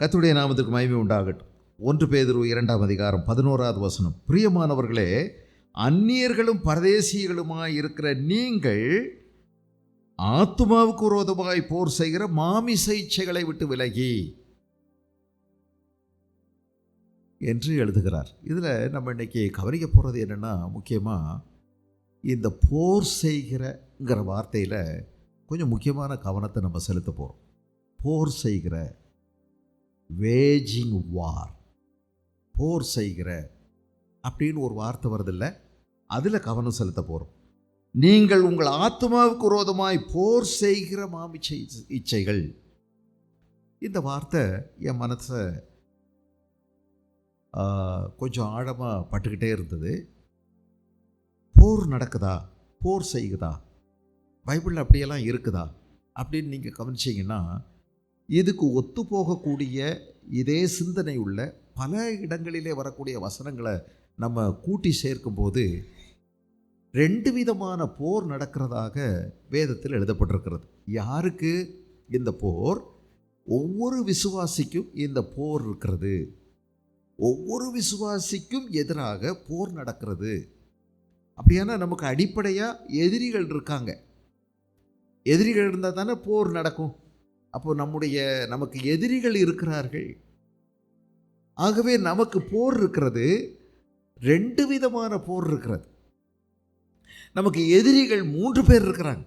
கர்த்தருடைய நாமத்துக்கு மகிமை உண்டாகட்டும். 1 பேதுரு 2ஆம் அதிகாரம் 11வது வசனம். பிரியமானவர்களே, அந்நியர்களும் பரதேசிகளுமாய் இருக்கிற நீங்கள் ஆத்துமாவுக்கு விரோதமாய் போர் செய்கிற மாமிச இச்சைகளை விட்டு விலகி என்று எழுதுகிறார். இதில் நம்ம இன்னைக்கு கவனிக்க போகிறது என்னென்னா, முக்கியமாக இந்த போர் செய்கிறங்கிற வார்த்தையில் கொஞ்சம் முக்கியமான கவனத்தை நம்ம செலுத்த போகிறோம். போர் செய்கிற, வேஜிங் வார், போர் செய்கிற அப்படின்னு ஒரு வார்த்தை வருதில்ல, அதில் கவனம் செலுத்த போகிறோம். நீங்கள் உங்கள் ஆத்மாவுக்கு விரோதமாய் போர் செய்கிற மாமிச இச்சைகள். இந்த வார்த்தை என் மனசை கொஞ்சம் ஆழமாக பட்டுக்கிட்டே இருந்தது. போர் நடக்குதா, போர் செய்யுதா, பைபிளில் அப்படியெல்லாம் இருக்குதா அப்படின்னு நீங்கள் கவனிச்சிங்கன்னா, இதுக்கு ஒத்து போகக்கூடிய இதே சிந்தனை உள்ள பல இடங்களிலே வரக்கூடிய வசனங்களை நம்ம கூட்டி சேர்க்கும்போது 2 விதமான போர் நடக்கிறதாக வேதத்தில் எழுதப்பட்டிருக்கிறது. யாருக்கு இந்த போர்? ஒவ்வொரு விசுவாசிக்கும் இந்த போர் இருக்கிறது. ஒவ்வொரு விசுவாசிக்கும் எதிராக போர் நடக்கிறது. அப்படியானா நமக்கு அடிப்படையாக எதிரிகள் இருக்காங்க. எதிரிகள் இருந்தால் தானே போர் நடக்கும். அப்போ நமக்கு எதிரிகள் இருக்கிறார்கள். ஆகவே நமக்கு போர் இருக்கிறது. 2 விதமான போர் இருக்கிறது. நமக்கு எதிரிகள் 3 பேர் இருக்கிறாங்க.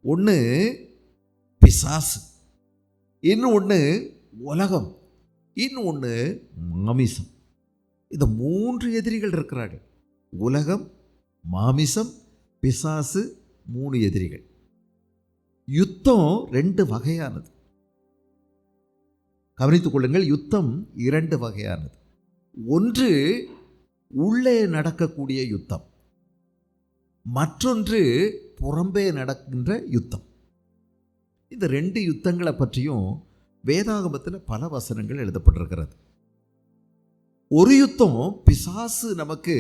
ஒன்று பிசாசு, இன்னும் ஒன்று உலகம், இன்னும் ஒன்று மாமிசம். இந்த 3 எதிரிகள் இருக்கிறார்கள். உலகம், மாமிசம், பிசாசு, 3 எதிரிகள். யுத்தம் 2 வகையானது. கவனித்துக் கொள்ளுங்கள், யுத்தம் 2 வகையானது. ஒன்று உள்ளே நடக்கக்கூடிய யுத்தம், மற்றொன்று புறம்பே நடக்கின்ற யுத்தம். இந்த 2 யுத்தங்களை பற்றியும் வேதாகமத்தில் பல வசனங்கள் எழுதப்பட்டிருக்கிறது. ஒரு யுத்தம், பிசாசு நமக்கு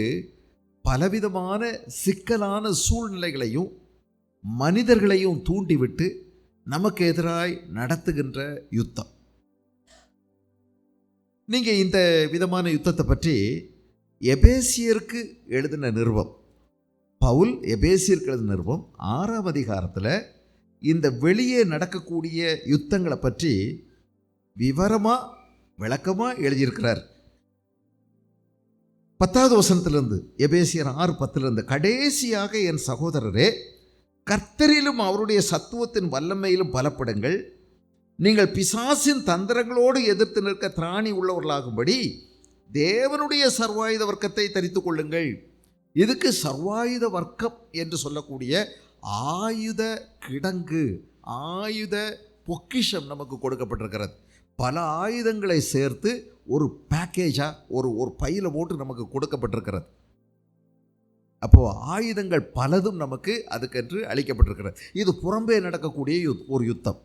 பலவிதமான சிக்கலான சூழ்நிலைகளையும் மனிதர்களையும் தூண்டிவிட்டு நமக்கு எதிராய் நடத்துகின்ற யுத்தம். நீங்கள் இந்த விதமான யுத்தத்தை பற்றி எபேசியருக்கு எழுதின நிருபம், பவுல் எபேசியருக்கு எழுதின நிருபம் 6ஆம் அதிகாரத்தில் இந்த வெளியே நடக்கக்கூடிய யுத்தங்களை பற்றி விவரமாக விளக்கமாக எழுதியிருக்கிறார். 10வது வசனத்திலிருந்து, எபேசியர் 6:10, கடைசியாக என் சகோதரரே, கர்த்தரிலும் அவருடைய சத்துவத்தின் வல்லமையிலும் பலப்படுங்கள். நீங்கள் பிசாசின் தந்திரங்களோடு எதிர்த்து நிற்க திராணி உள்ளவர்களாகும்படி தேவனுடைய சர்வாயுத வர்க்கத்தை தரித்து கொள்ளுங்கள். இதுக்கு சர்வாயுத வர்க்கம் என்று சொல்லக்கூடிய ஆயுத கிடங்கு, ஆயுத பொக்கிஷம் நமக்கு கொடுக்கப்பட்டிருக்கிறது. பல ஆயுதங்களை சேர்த்து ஒரு பேக்கேஜாக ஒரு பையில் போட்டு நமக்கு கொடுக்கப்பட்டிருக்கிறது. அப்போது ஆயுதங்கள் பலதும் நமக்கு அதுக்கென்று அளிக்கப்பட்டிருக்கிறது. இது புறம்பே நடக்கக்கூடிய ஒரு யுத்தம்.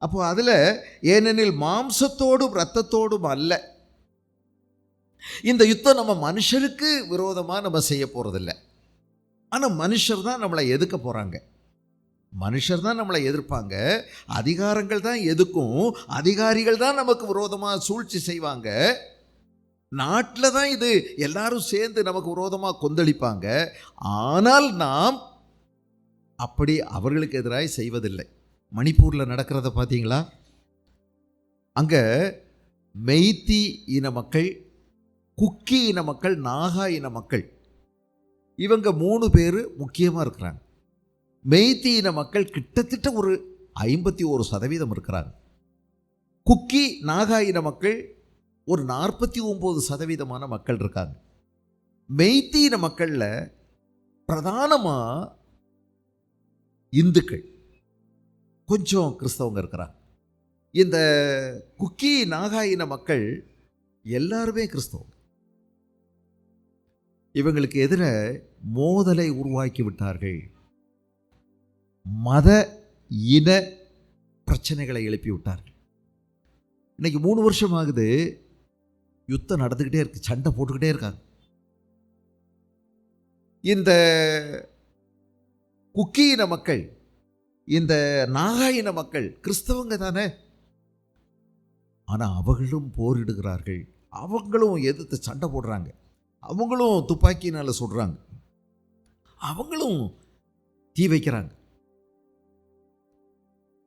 அப்போ அதில், ஏனெனில் மாம்சத்தோடும் இரத்தத்தோடும் அல்ல. இந்த யுத்தம் நம்ம மனுஷருக்கு விரோதமாக நம்ம செய்ய போகிறதில்ல. ஆனால் மனுஷர் தான் நம்மளை எதிர்க்க போகிறாங்க. மனுஷர் தான் நம்மளை எதிர்ப்பாங்க. அதிகாரங்கள் தான் எதுக்கும், அதிகாரிகள் தான் நமக்கு விரோதமாக சூழ்ச்சி செய்வாங்க. நாட்டில் தான் இது எல்லாரும் சேர்ந்து நமக்கு விரோதமாக கொந்தளிப்பாங்க. ஆனால் நாம் அப்படி அவர்களுக்கு எதிராக செய்வதில்லை. மணிப்பூரில் நடக்கிறத பார்த்தீங்களா? அங்கே மெய்த்தி இன மக்கள், குக்கி இன மக்கள், நாகா இன மக்கள், இவங்க 3 பேர் முக்கியமாக இருக்கிறாங்க. மெய்த்தி இன மக்கள் கிட்டத்தட்ட ஒரு 51% இருக்கிறாங்க. குக்கி நாகா இன மக்கள் ஒரு 49% மக்கள் இருக்காங்க. மெய்த்தி இன மக்களில் பிரதானமாக இந்துக்கள், கொஞ்சம் கிறிஸ்தவங்க இருக்கிறாங்க. இந்த குக்கி நாகா இன மக்கள் எல்லாருமே கிறிஸ்தவங்க. இவங்களுக்கு எதிர மோதலை உருவாக்கி விட்டார்கள். மத இன பிரச்சனைகளை எழுப்பி விட்டார்கள். இன்னைக்கு 3 வருஷம் ஆகுது, யுத்தம் நடந்துக்கிட்டே இருக்கு, சண்டை போட்டுக்கிட்டே இருக்காங்க. இந்த குக்கி இன மக்கள், இந்த நாகா இன மக்கள் கிறிஸ்தவங்க தானே. ஆனால் அவர்களும் போரிடுகிறார்கள், அவங்களும் எதிர்த்து சண்டை போடுறாங்க, அவங்களும் துப்பாக்கினால் சுடுறாங்க, அவங்களும் தீ வைக்கிறாங்க.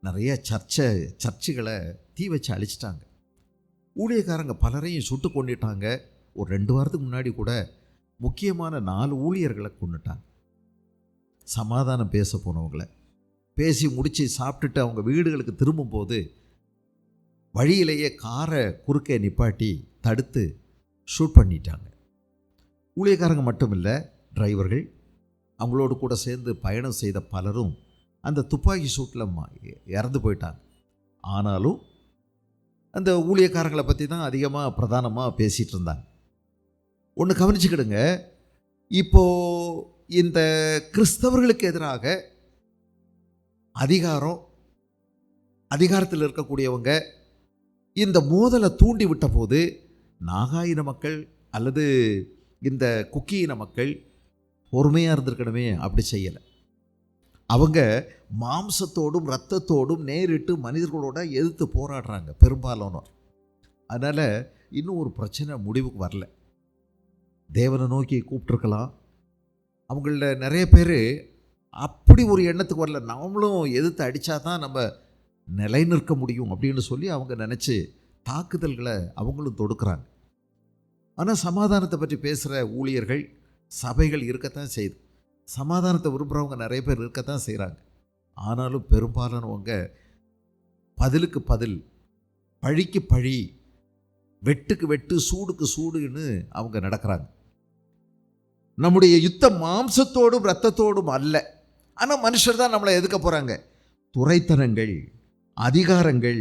நிறைய சர்ச்சுகளை தீ வச்சு அழிச்சிட்டாங்க. ஊழியக்காரங்க பலரையும் சுட்டு கொண்டுட்டாங்க. ஒரு 2 வாரத்துக்கு முன்னாடி கூட முக்கியமான 4 ஊழியர்களை கொண்டுட்டாங்க. சமாதானம் பேச போனவங்களை பேசி முடித்து சாப்பிட்டுட்டு அவங்க வீடுகளுக்கு திரும்பும்போது வழியிலேயே காரை குறுக்கே நிப்பாட்டி தடுத்து ஷூட் பண்ணிட்டாங்க. ஊழியக்காரங்க மட்டும் இல்லை, டிரைவர்கள், அவங்களோடு கூட சேர்ந்து பயணம் செய்த பலரும் அந்த துப்பாக்கி சூட்டில் இறந்து போயிட்டாங்க. ஆனாலும் அந்த ஊழியக்காரங்களை பற்றி தான் அதிகமாக பிரதானமாக பேசிகிட்டு இருந்தாங்க. ஒன்று கவனிச்சுக்கிடுங்க, இப்போது இந்த கிறிஸ்தவர்களுக்கு எதிராக அதிகாரத்தில் இருக்கக்கூடியவங்க இந்த மோதலை தூண்டி விட்ட போது நாகாயின மக்கள் அல்லது இந்த குக்கியின மக்கள் பொறுமையாக இருந்திருக்கணுமே, அப்படி செய்யலை. அவங்க மாம்சத்தோடும் இரத்தத்தோடும் நேரிட்டு மனிதர்களோட எதிர்த்து போராடுறாங்க பெரும்பாலானோர். அதனால் இன்னும் ஒரு பிரச்சனை முடிவுக்கு வரல. தேவனை நோக்கி கூப்பிட்டுருக்கலாம். அவங்களில் நிறைய பேர் அப்படி ஒரு எண்ணத்துக்கு வரல, நாமளும் எதிர்த்து அடித்தா தான் நம்ம நிலை நிற்க முடியும் அப்படின்னு சொல்லி அவங்க நினச்சி தாக்குதல்களை அவங்களும் தொடுக்கிறாங்க. ஆனால் சமாதானத்தை பற்றி பேசுகிற ஊழியர்கள், சபைகள் இருக்கத்தான் செய்யுது. சமாதானத்தை விரும்புகிறவங்க நிறைய பேர் இருக்கத்தான் செய்கிறாங்க. ஆனாலும் பெரும்பாலானவங்க பதிலுக்கு பதில், பழிக்கு பழி, வெட்டுக்கு வெட்டு, சூடுக்கு சூடுன்னு அவங்க நடக்கிறாங்க. நம்முடைய யுத்தம் மாம்சத்தோடும் இரத்தத்தோடும் அல்ல. ஆனால் மனுஷர் தான் நம்மளை எதுக்க போகிறாங்க. துரைத்தனங்கள், அதிகாரங்கள்,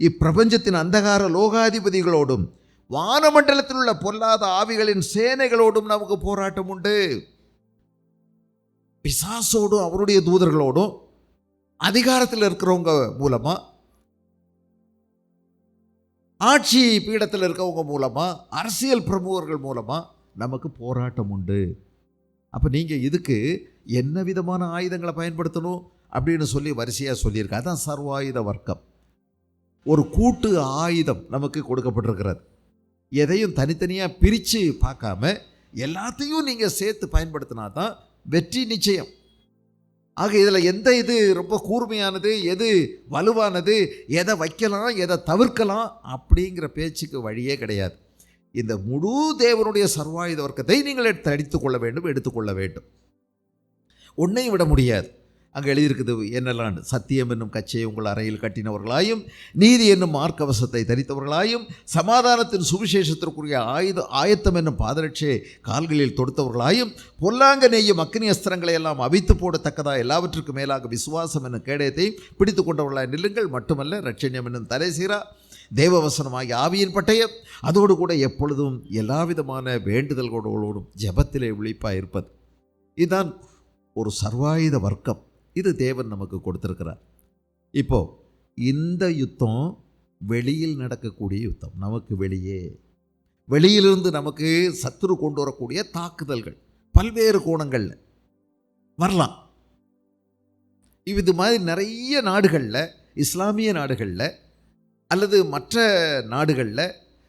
இப்பிரபஞ்சத்தின் அந்தகார லோகாதிபதிகளோடும் வானமண்டலத்தில் உள்ள பொல்லாத ஆவிகளின் சேனைகளோடும் நமக்கு போராட்டம் உண்டு. பிசாசோடும் அவருடைய தூதர்களோடும் அதிகாரத்தில் இருக்கிறவங்க மூலமாக, ஆட்சி பீடத்தில் இருக்கவங்க மூலமாக, அரசியல் பிரமுகர்கள் மூலமாக நமக்கு போராட்டம் உண்டு. அப்போ நீங்கள் இதுக்கு என்ன விதமான ஆயுதங்களை பயன்படுத்தணும் அப்படின்னு சொல்லி வரிசையாக சொல்லியிருக்க. அதான் சர்வாயுத வர்க்கம். ஒரு கூட்டு ஆயுதம் நமக்கு கொடுக்கப்பட்டிருக்கிறது. எதையும் தனித்தனியாக பிரித்து பார்க்காம எல்லாத்தையும் நீங்கள் சேர்த்து பயன்படுத்தினா தான் வெற்றி நிச்சயம். ஆக இதில் எந்த இது ரொம்ப கூர்மையானது, எது வலுவானது, எதை வைக்கலாம், எதை தவிர்க்கலாம் அப்படிங்கிற பேச்சுக்கு வழியே கிடையாது. இந்த முழு தேவனுடைய சர்வாயுத வர்க்கத்தை நீங்கள் எடுத்துக்கொள்ள வேண்டும். ஒன்றையும் விட முடியாது. அங்கே எழுதியிருக்குது என்னெல்லாம்: சத்தியம் என்னும் கச்சையை உங்கள் அறையில் கட்டினவர்களாயும், நீதி என்னும் மார்க்கவசத்தை தரித்தவர்களாயும், சமாதானத்தின் சுவிசேஷத்திற்குரிய ஆயத்தம் என்னும் பாதரட்சியை கால்களில் தொடுத்தவர்களாயும், பொல்லாங்க நெய்யும் அக்னி அஸ்திரங்களை எல்லாம் அவித்து போடத்தக்கதாக எல்லாவற்றுக்கும் மேலாக விசுவாசம் என்னும் கேடயத்தை பிடித்து கொண்டவர்களாய் நில்லுங்கள். மட்டுமல்ல, இரட்சண்யம் என்னும் தலைசீரா, தேவவசனமாகி ஆவியின் பட்டயம், அதோடு கூட எப்பொழுதும் எல்லா விதமான வேண்டுதல்களோடும் ஜெபத்திலே விழிப்பாக இருப்பது. இதுதான் ஒரு சர்வாயுத வர்க்கம். இது தேவன் நமக்கு கொடுத்திருக்கிறார். இப்போ இந்த யுத்தம் வெளியில் நடக்கக்கூடிய யுத்தம். நமக்கு வெளியிலிருந்து நமக்கு சத்துரு கொண்டு வரக்கூடிய தாக்குதல்கள் பல்வேறு கோணங்களில் வரலாம். இது மாதிரி நிறைய நாடுகளில், இஸ்லாமிய நாடுகளில் அல்லது மற்ற நாடுகளில்,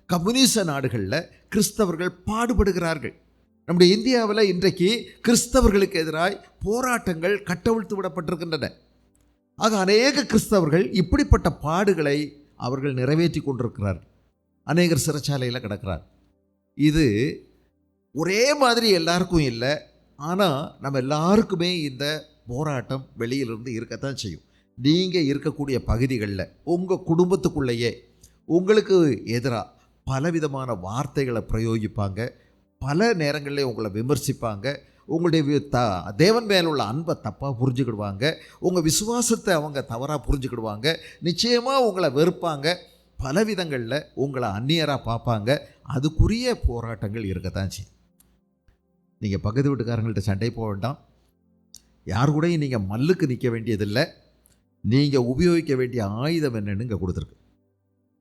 கம்யூனிச நாடுகளில் கிறிஸ்தவர்கள் பாடுபடுகிறார்கள். நம்முடைய இந்தியாவில் இன்றைக்கு கிறிஸ்தவர்களுக்கு எதிராக போராட்டங்கள் கட்டவிழ்த்து விடப்பட்டிருக்கின்றன. ஆக அநேக கிறிஸ்தவர்கள் இப்படிப்பட்ட பாடுகளை அவர்கள் நிறைவேற்றி கொண்டிருக்கிறார்கள். அநேகர் சிறைச்சாலையில் கிடக்கிறார். இது ஒரே மாதிரி எல்லாருக்கும் இல்லை. ஆனால் நம்ம எல்லாருக்குமே இந்த போராட்டம் வெளியிலிருந்து இருக்கத்தான் செய்யும். நீங்கள் இருக்கக்கூடிய பகுதிகளில் உங்கள் குடும்பத்துக்குள்ளேயே உங்களுக்கு எதிராக பலவிதமான வார்த்தைகளை பிரயோகிப்பாங்க. பல நேரங்களில் உங்களை விமர்சிப்பாங்க. உங்களுடைய தேவன் மேல் உள்ள அன்பை தப்பாக புரிஞ்சுக்கிடுவாங்க. உங்கள் விசுவாசத்தை அவங்க தவறாக புரிஞ்சுக்கிடுவாங்க. நிச்சயமாக உங்களை வெறுப்பாங்க. பல விதங்களில் உங்களை அந்நியராக பார்ப்பாங்க. அதுக்குரிய போராட்டங்கள் இருக்கத்தான் செய்யும். நீங்கள் பக்கத்து வீட்டுக்காரங்கள்ட்ட சண்டை போக வேண்டாம். யார் கூடயும் நீங்கள் மல்லுக்கு நிற்க வேண்டியதில்லை. நீங்கள் உபயோகிக்க வேண்டிய ஆயுதம் என்னன்னு இங்கே கொடுத்துருக்கு.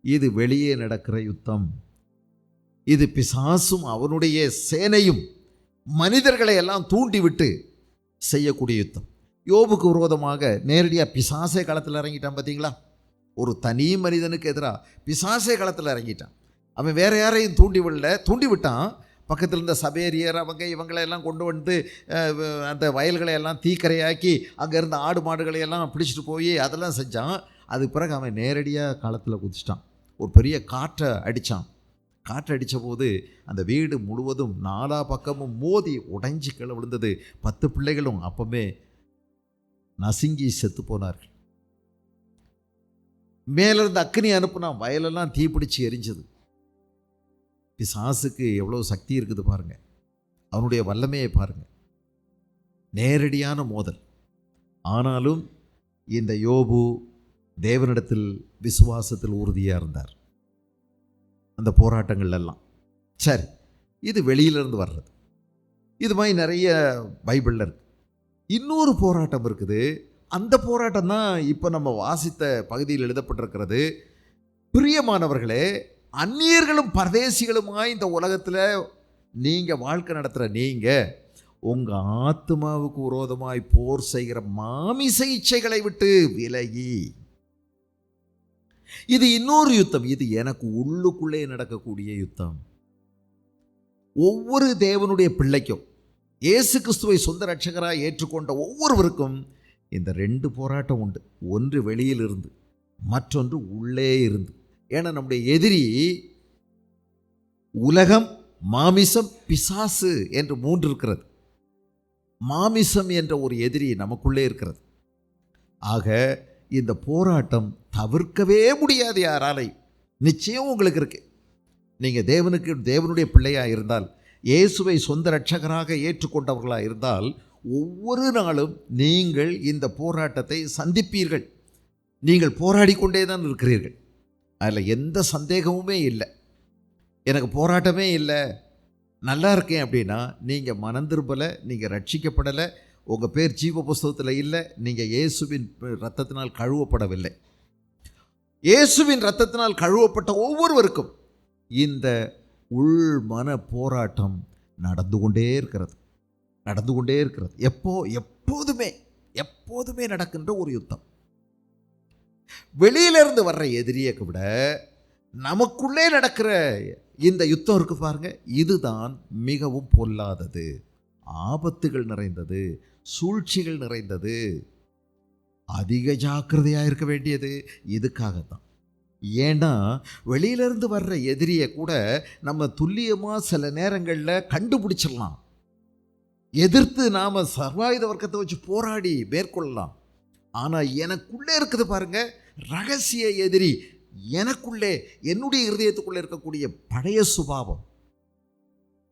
இது வெளியே நடக்கிற யுத்தம். இது பிசாசும் அவனுடைய சேனையும் மனிதர்களை எல்லாம் தூண்டிவிட்டு செய்யக்கூடிய யுத்தம். யோபுக்கு விரோதமாக நேரடியாக பிசாசே களத்தில் இறங்கிட்டான். பார்த்தீங்களா? ஒரு தனி மனிதனுக்கு எதிராக பிசாசே களத்தில் இறங்கிட்டான். அவன் வேற யாரையும் தூண்டி விட்டான். பக்கத்தில் இருந்த சபேரியர் இவங்களையெல்லாம் கொண்டு வந்து அந்த வயல்களை எல்லாம் தீக்கரையாக்கி அங்கே இருந்த ஆடு மாடுகளையெல்லாம் பிடிச்சிட்டு போய் அதெல்லாம் செஞ்சான். அதுக்கு பிறகு அவன் நேரடியாக களத்தில் குதிச்சிட்டான். ஒரு பெரிய காற்றை அடித்தான். காற்று அடித்த போது அந்த வீடு முழுவதும் 4 பக்கமும் மோதி உடைஞ்சி கீழே விழுந்தது. 10 பிள்ளைகளும் அப்பமே நசுங்கி செத்து போனார்கள். மேலிருந்து அக்கினி அனுப்புனான், வயலெல்லாம் தீப்பிடிச்சு எரிஞ்சது. பிசாசுக்கு எவ்வளோ சக்தி இருக்குது பாருங்கள், அவனுடைய வல்லமையை பாருங்கள். நேரடியான மோதல். ஆனாலும் இந்த யோபு தேவனிடத்தில் விசுவாசத்தில் உறுதியாக இருந்தார் அந்த போராட்டங்கள் எல்லாம். சரி, இது வெளியிலிருந்து வர்றது. இது மாதிரி நிறைய பைபிளில் இருக்கு. இன்னொரு போராட்டம் இருக்குது. அந்த போராட்டம் தான் இப்போ நம்ம வாசித்த பகுதியில் எழுதப்பட்டிருக்கிறது. பிரியமானவர்களே, அந்நியர்களும் பரதேசிகளுமாய் இந்த உலகத்தில் நீங்கள் வாழ்க்கை நடத்துகிற நீங்கள் உங்கள் ஆத்மாவுக்கு விரோதமாய் போர் செய்கிற மாமிச இச்சைகளை விட்டு விலகி, இது இன்னொரு யுத்தம். இது எனக்கு உள்ளுக்குள்ளே நடக்கக்கூடிய யுத்தம். ஒவ்வொரு தேவனுடைய பிள்ளைக்கும், இயேசு கிறிஸ்துவை சொந்த இரட்சகராக ஏற்றுக்கொண்ட ஒவ்வொருவருக்கும் இந்த 2 போராட்டம் உண்டு. ஒன்று வெளியில் இருந்து, மற்றொன்று உள்ளே இருந்து. ஏன்னா நம்முடைய எதிரி உலகம், மாமிசம், பிசாசு என்று 3 இருக்கிறது. மாமிசம் என்ற ஒரு எதிரி நமக்குள்ளே இருக்கிறது. ஆக இந்த போராட்டம் தவிர்க்கவே முடியாது யாராலை. நிச்சயம் உங்களுக்கு இருக்கு. நீங்கள் தேவனுடைய பிள்ளையாக இருந்தால், இயேசுவை சொந்த இரட்சகராக ஏற்றுக்கொண்டவர்களாக இருந்தால், ஒவ்வொரு நாளும் நீங்கள் இந்த போராட்டத்தை சந்திப்பீர்கள். நீங்கள் போராடி கொண்டே தான் இருக்கிறீர்கள். அதில் எந்த சந்தேகமுமே இல்லை. எனக்கு போராட்டமே இல்லை, நல்லா இருக்கேன் அப்படின்னா நீங்கள் மனம் திரும்பலை, நீங்கள் ரட்சிக்கப்படலை, உங்கள் பேர் ஜீவ புஸ்தகத்தில் இல்லை, நீங்கள் இயேசுவின் இரத்தத்தினால் கழுவப்படவில்லை. இயேசுவின் இரத்தத்தினால் கழுவப்பட்ட ஒவ்வொருவருக்கும் இந்த உள் மன போராட்டம் நடந்து கொண்டே இருக்கிறது. எப்போதுமே நடக்கின்ற ஒரு யுத்தம். வெளியிலிருந்து வர்ற எதிரியை விட நமக்குள்ளே நடக்கிற இந்த யுத்தம் இருக்கு பாருங்க, இதுதான் மிகவும் பொல்லாதது, ஆபத்துகள் நிறைந்தது, சூழ்ச்சிகள் நிறைந்தது. அதிக ஜாக்கிரதையாக இருக்க வேண்டியது இதுக்காகத்தான். ஏன்னா வெளியிலிருந்து வர்ற எதிரியை கூட நம்ம துல்லியமாக சில நேரங்களில் கண்டுபிடிச்சிடலாம். எதிர்த்து நாம் சர்வாயுத வர்க்கத்தை வச்சு போராடி மேற்கொள்ளலாம். ஆனால் எனக்குள்ளே இருக்குது பாருங்க ரகசிய எதிரி, எனக்குள்ளே என்னுடைய இருதயத்துக்குள்ளே இருக்கக்கூடிய பழைய சுபாவம்,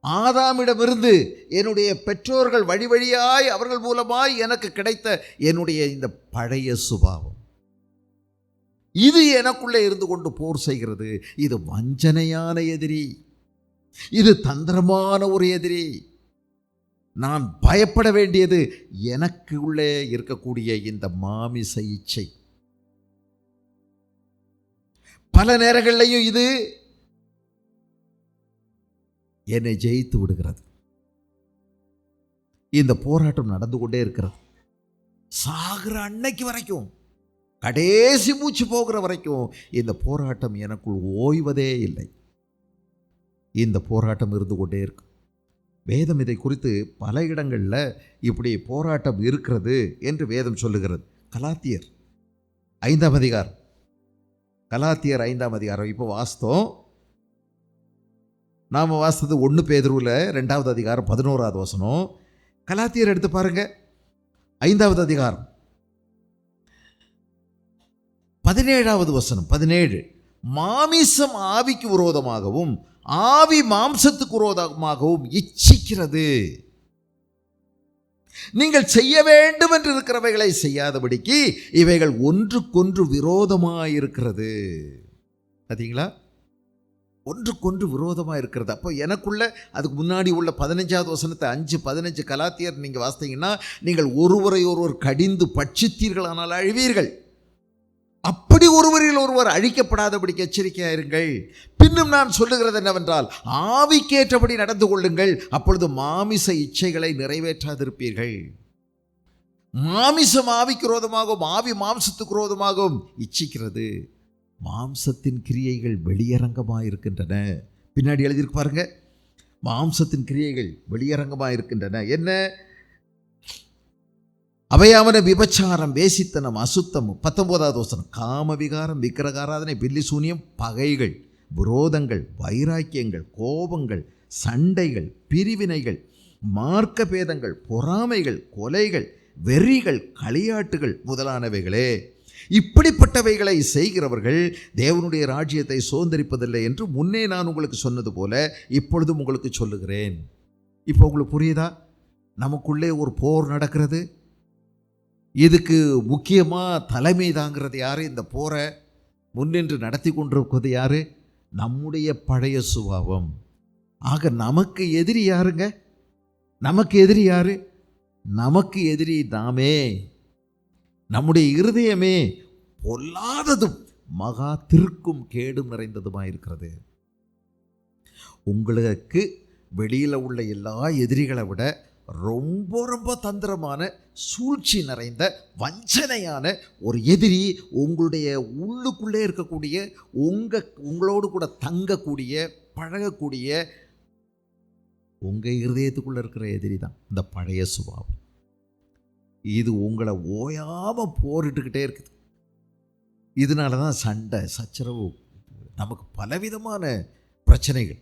ஆதாமிடமிருந்து என்னுடைய பெற்றோர்கள் வழி வழியாய் அவர்கள் மூலமாய் எனக்கு கிடைத்த என்னுடைய இந்த பழைய சுபாவம், இது எனக்குள்ளே இருந்து கொண்டு போர் செய்கிறது. இது வஞ்சனையான எதிரி, இது தந்திரமான ஒரு எதிரி. நான் பயப்பட வேண்டியது எனக்கு உள்ளே இருக்கக்கூடிய இந்த மாமிச இச்சை. பல நேரங்களிலையும் இது என்னை ஜெயித்து விடுகிறது. இந்த போராட்டம் நடந்து கொண்டே இருக்கிறது. சாகிற அன்னைக்கு வரைக்கும், கடைசி மூச்சு போகிற வரைக்கும் இந்த போராட்டம் எனக்குள் ஓய்வதே இல்லை. இந்த போராட்டம் இருந்து கொண்டே இருக்கு. வேதம் இதை குறித்து பல இடங்களில் இப்படி போராட்டம் இருக்கிறது என்று வேதம் சொல்லுகிறது. கலாத்தியர் 5ஆம் அதிகாரம், கலாத்தியர் 5ஆம் அதிகாரம் இப்போ வாஸ்தவம். நாம் வாசித்தது 1 பேதுருவில் 2ஆவது அதிகாரம் 11ஆவது வசனம். கலாத்தியர் எடுத்து பாருங்க, 5ஆவது அதிகாரம் 17ஆவது வசனம். 17, மாமிசம் ஆவிக்கு விரோதமாகவும் ஆவி மாம்சத்துக்கு விரோதமாகவும் இச்சிக்கிறது. நீங்கள் செய்ய வேண்டும் என்று இருக்கிறவைகளை செய்யாதபடிக்கு இவைகள் ஒன்றுக்கொன்று விரோதமாயிருக்கிறது. பார்த்தீங்களா, ஒன்றுக்கொன்று விரோதமாக இருக்கிறது. அப்போ எனக்குள்ள அதுக்கு முன்னாடி உள்ள 15ஆவது வசனத்தை 5:15 கலாத்தியர் நீங்கள் வாசித்தீங்கன்னா, நீங்கள் ஒருவரை ஒருவர் கடிந்து பட்சித்தீர்களானால் அழிவீர்கள். அப்படி ஒருவரில் ஒருவர் அழிக்கப்படாதபடிக்கு எச்சரிக்கையாக இருங்கள். பின்னும் நான் சொல்லுகிறது என்னவென்றால், ஆவிக்கேற்றபடி நடந்து கொள்ளுங்கள், அப்பொழுது மாமிச இச்சைகளை நிறைவேற்றாதிருப்பீர்கள். மாமிசம் ஆவிக்கு விரோதமாகவும் ஆவி மாம்சத்துக்கு விரோதமாகவும் இச்சிக்கிறது. மாம்சத்தின் கிரியைகள் வெளியரங்கமாக இருக்கின்றன. பின்னாடி எழுதியிருக்கு பாருங்க, மாம்சத்தின் கிரியைகள் வெளியரங்கமாக இருக்கின்றன. என்ன? அவையாவன விபச்சாரம், வேசித்தனம், அசுத்தம். 19வது வசனம், காம விகாரம், விக்கிரகாராதனை, பில்லி சூனியம், பகைகள், விரோதங்கள், வைராக்கியங்கள், கோபங்கள், சண்டைகள், பிரிவினைகள், மார்க்க பேதங்கள், பொறாமைகள், கொலைகள், வெறிகள், களியாட்டுகள் முதலானவைகளே. இப்படிப்பட்டவைகளை செய்கிறவர்கள் தேவனுடைய ராஜ்யத்தை சுதந்தரிப்பதில்லை என்று முன்னே நான் உங்களுக்கு சொன்னது போல இப்பொழுதும் உங்களுக்கு சொல்லுகிறேன். இப்போ உங்களுக்கு புரியுதா? நமக்குள்ளே ஒரு போர் நடக்கிறது. இதுக்கு முக்கியமாக தலைமை தாங்கிறது யார்? இந்த போரை முன்னின்று நடத்தி கொண்டிருப்பது யார்? நம்முடைய பழைய சுபாவம். ஆக நமக்கு எதிரி யாருங்க? நமக்கு எதிரி யாரு? நமக்கு எதிரி நாமே. நம்முடைய இருதயமே பொல்லாததும் மகா திருக்கும் கேடும் நிறைந்ததுமாக இருக்கிறது. உங்களுக்கு வெளியில் உள்ள எல்லா எதிரிகளை விட ரொம்ப ரொம்ப தந்திரமான, சூழ்ச்சி நிறைந்த, வஞ்சனையான ஒரு எதிரி உங்களுடைய உள்ளுக்குள்ளே இருக்கக்கூடிய, உங்களோடு கூட தங்கக்கூடிய, பழகக்கூடிய உங்கள் இருதயத்துக்குள்ளே இருக்கிற எதிரி தான் இந்த பழைய சுபாவம். இது உங்களை ஓயாமல் போரிட்டுக்கிட்டே இருக்குது. இதனால தான் சண்டை, சச்சரவு, நமக்கு பலவிதமான பிரச்சனைகள்,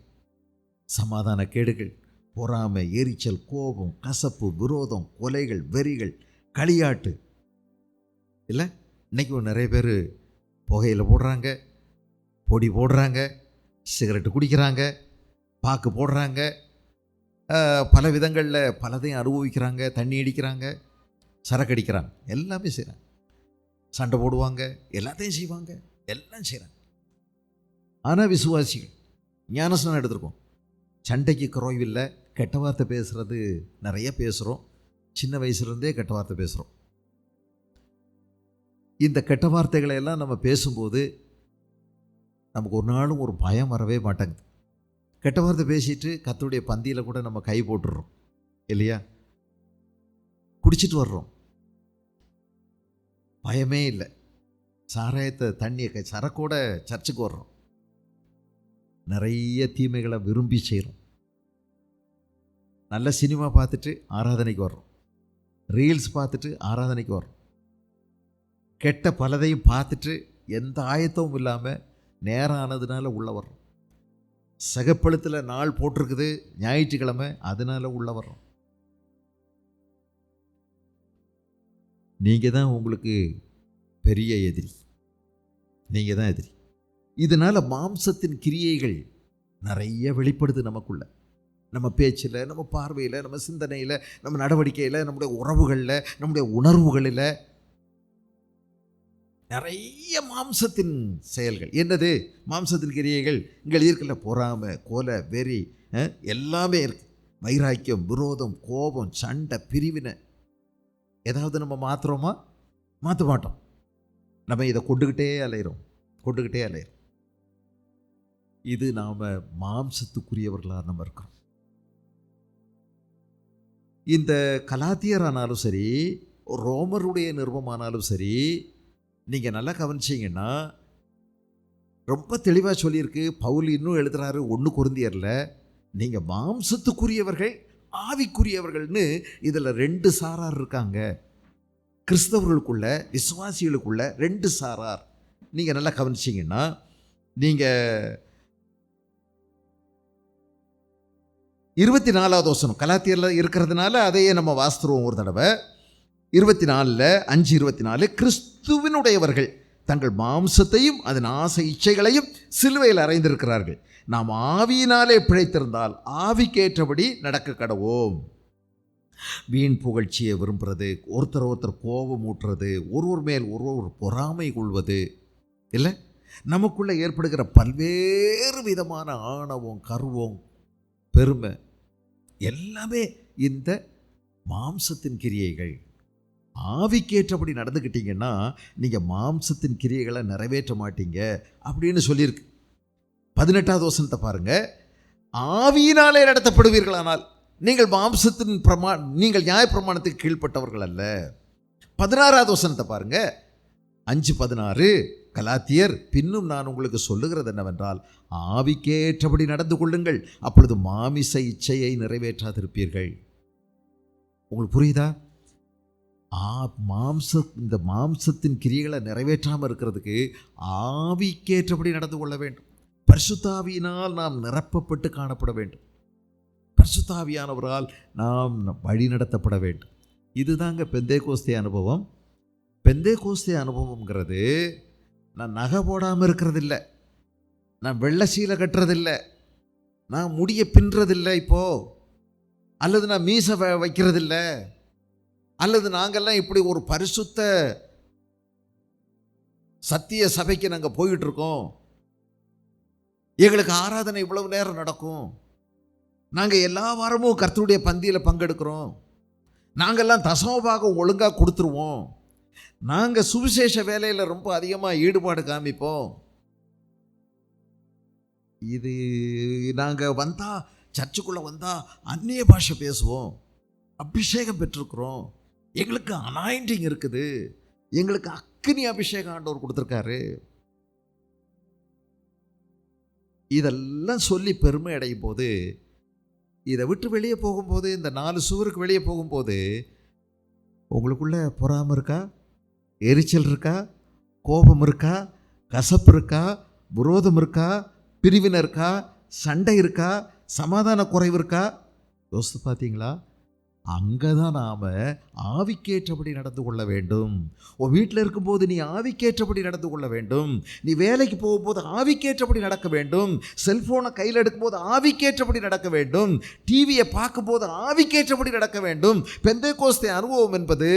சமாதான கேடுகள், பொறாமை, எரிச்சல், கோபம், கசப்பு, விரோதம், கொலைகள், வெறிகள், களியாட்டு. இல்லை, இன்றைக்கி நிறைய பேர் புகையில் போடுறாங்க, பொடி போடுறாங்க, சிகரெட்டு குடிக்கிறாங்க, பாக்கு போடுறாங்க, பல விதங்களில் பலதையும் அனுபவிக்கிறாங்க, தண்ணி அடிக்கிறாங்க, சரக்கு அடிக்கிறாங்க, எல்லாமே செய்கிறாங்க, சண்டை போடுவாங்க, எல்லாத்தையும் செய்வாங்க, எல்லாம் செய்கிறாங்க. ஆனால் விசுவாசிகள் ஞானஸ்நானம் எடுத்திருக்கோம், சண்டைக்கு குறைவில்லை. கெட்ட வார்த்தை பேசுகிறது நிறைய பேசுகிறோம், சின்ன வயசுலேருந்தே கெட்ட வார்த்தை பேசுகிறோம். இந்த கெட்ட வார்த்தைகளை எல்லாம் நம்ம பேசும்போது நமக்கு ஒரு நாளும் ஒரு பயம் வரவே மாட்டேங்குது. கெட்ட வார்த்தை பேசிட்டு கர்த்தருடைய பந்தியில் கூட நம்ம கை போட்டுடுறோம் இல்லையா? குடிச்சிட்டு வர்றோம், பயமே இல்லை. சாராயத்தை, தண்ணியை, சரக்கோட சர்ச்சுக்கு வர்றோம். நிறைய தீமைகளை விரும்பி செய்கிறோம். நல்ல சினிமா பார்த்துட்டு ஆராதனைக்கு வர்றோம், ரீல்ஸ் பார்த்துட்டு ஆராதனைக்கு வர்றோம். கெட்ட பலதையும் பார்த்துட்டு எந்த ஆயத்தமும் இல்லாமல் நேரம் ஆனதுனால உள்ளே வர்றோம். சகப்பழுத்தில் நாள் போட்டிருக்குது ஞாயிற்றுக்கிழமை, அதனால உள்ளே வர்றோம். நீங்கள் தான் உங்களுக்கு பெரிய எதிரி, நீங்கள் தான் எதிரி. இதனால் மாம்சத்தின் கிரியைகள் நிறைய வெளிப்படுது நமக்குள்ள. நம்ம பேச்சில், நம்ம பார்வையில், நம்ம சிந்தனையில், நம்ம நடவடிக்கையில், நம்முடைய உறவுகளில், நம்முடைய உணர்வுகளில் நிறைய மாம்சத்தின் செயல்கள். என்னது மாம்சத்தின் கிரியைகள்? இங்கே எழுதியிருக்கல, பொறாமை, கொலை, வெறி, எல்லாமே இருக்குது. வைராக்கியம், விரோதம், கோபம், சண்டை, பிரிவினை. ஏதாவது நம்ம மாற்றுறோமா? மாற்ற மாட்டோம். நம்ம இதை கொண்டுக்கிட்டே அலைகிறோம். இது நாம் மாம்சத்துக்குரியவர்களாக நம்ம இருக்கிறோம். இந்த கலாத்தியர் ஆனாலும் சரி, ரோமருடைய நிருபமானாலும் சரி, நீங்கள் நல்லா கவனிச்சிங்கன்னா ரொம்ப தெளிவாக சொல்லியிருக்கு. பவுல் இன்னும் எழுதுகிறாரு 1 கொரிந்தியரில், நீங்கள் மாம்சத்துக்குரியவர்கள், ஆவிக்குரியவர்கள்னு இதில் 2 சாரார் இருக்காங்க. கிறிஸ்தவர்களுக்குள்ள, விசுவாசிகளுக்குள்ள 2 சாரார். நீங்கள் நல்லா கவனிச்சிங்கன்னா, நீங்கள் 24வது வசனம் கலாத்தியரில் இருக்கிறதுனால அதையே நம்ம வாசித்துருவோம் ஒரு தடவை. 24 5:24, கிறிஸ்துவினுடையவர்கள் தங்கள் மாம்சத்தையும் அதன் ஆசை இச்சைகளையும் சிலுவையில் அறைந்திருக்கிறார்கள். நாம் ஆவியினாலே பிழைத்திருந்தால் ஆவிக்கேற்றபடி நடக்க கடவோம். வீண் புகழ்ச்சியை விரும்புறது, ஒருத்தர் கோபம் ஊட்டுறது, ஒருவர் மேல் ஒருவர் பொறாமை கொள்வது, இல்லை, நமக்குள்ளே ஏற்படுகிற பல்வேறு விதமான ஆணவம், கர்வம், பெருமை, எல்லாமே இந்த மாம்சத்தின் கிரியைகள். ஆவிக்கேற்றபடி நடந்துக்கிட்டீங்கன்னா நீங்கள் மாம்சத்தின் கிரியைகளை நிறைவேற்ற மாட்டீங்க அப்படின்னு சொல்லியிருக்கு. 18வது வசனத்தை பாருங்க, ஆவியினாலே நடத்தப்படுவீர்களானால் நீங்கள் மாம்சத்தின் நீங்கள் நியாயப்பிரமாணத்துக்கு கீழ்ப்பட்டவர்கள் அல்ல. 16வது வசனத்தை பாருங்க, 5:16, கலாத்தியர், பின்னும் நான் உங்களுக்கு சொல்லுகிறது என்னவென்றால், ஆவிக்கேற்றபடி நடந்து கொள்ளுங்கள், அப்பொழுது மாமிச இச்சையை நிறைவேற்றாதிருப்பீர்கள். உங்களுக்கு புரியுதா? இந்த மாம்சத்தின் கிரியைகளை நிறைவேற்றாமல் இருக்கிறதுக்கு ஆவிக்கேற்றபடி நடந்து கொள்ள வேண்டும். பரிசுத்தாவியினால் நாம் நிரப்பப்பட்டு காணப்பட வேண்டும். பரிசுத்தாவியானவரால் நாம் வழி நடத்தப்பட வேண்டும். இதுதாங்க பெந்தேகோஸ்தே அனுபவம். பெந்தேகோஸ்தே அனுபவங்கிறது நான் நகை போடாமல் இருக்கிறதில்லை, நான் வெள்ளை சீலை கட்டுறதில்லை, நான் முடிய பின்னுறதில்லை இப்போது, அல்லது நான் மீசை வைக்கிறதில்லை, அல்லது நாங்கள்லாம் இப்படி ஒரு பரிசுத்த சத்திய சபைக்கு நாங்கள் போயிட்டுருக்கோம், எங்களுக்கு ஆராதனை இவ்வளவு நேரம் நடக்கும், நாங்கள் எல்லா வாரமும் கர்த்தருடைய பந்தியில் பங்கெடுக்கிறோம், நாங்கள்லாம் தசமபாகம் ஒழுங்காக கொடுத்துருவோம், நாங்கள் சுவிசேஷ வேலையில் ரொம்ப அதிகமாக ஈடுபாடு காமிப்போம், இது நாங்கள் வந்தால் சர்ச்சுக்குள்ளே வந்தால் அந்நிய பாஷை பேசுவோம், அபிஷேகம் பெற்றிருக்கிறோம், எங்களுக்கு அனாயிண்டிங் இருக்குது, எங்களுக்கு அக்கினி அபிஷேகம் ஆண்டவர் கொடுத்துருக்காரு, இதெல்லாம் சொல்லி பெருமை அடையும் போது, இதை விட்டு வெளியே போகும்போது, இந்த 4 சுவருக்கு வெளியே போகும்போது உங்களுக்குள்ள பொறாமை இருக்கா, எரிச்சல் இருக்கா, கோபம் இருக்கா, கசப்பு இருக்கா, விரோதம் இருக்கா, பிரிவினை இருக்கா, சண்டை இருக்கா, சமாதான குறைவு இருக்கா? யோசித்து பார்த்தீங்களா? அங்கே தான் நாம் ஆவிக்கேற்றபடி நடந்து கொள்ள வேண்டும். உன் வீட்டில் இருக்கும்போது நீ ஆவிக்கேற்றபடி நடந்து கொள்ள வேண்டும். நீ வேலைக்கு போகும்போது ஆவிக்கேற்றபடி நடக்க வேண்டும். செல்ஃபோனை கையில் எடுக்கும்போது ஆவிக்கேற்றபடி நடக்க வேண்டும். டிவியை பார்க்கும்போது ஆவிக்கேற்றபடி நடக்க வேண்டும். பெந்தேகோஸ்தே அனுபவம் என்பது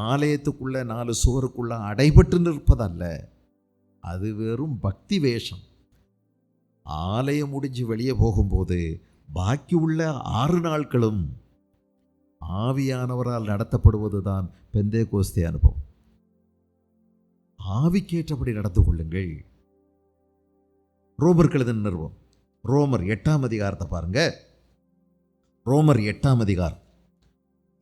ஆலயத்துக்குள்ள 4 சுவருக்குள்ள அடைபட்டு நிற்பதல்ல, அது வெறும் பக்தி வேஷம். ஆலயம் முடிஞ்சு வெளியே போகும்போது பாக்கி உள்ள 6 நாட்களும் ஆவியானவரால் நடத்தப்படுவது தான் பெந்தேகோஸ்தே அனுபவம். ஆவிக்கேற்றபடி நடந்து கொள்ளுங்கள். ரோமர் எழுதின நிறுவம், ரோமர் 8ஆம் அதிகாரத்தை பாருங்க. ரோமர் 8ஆம் அதிகாரம்,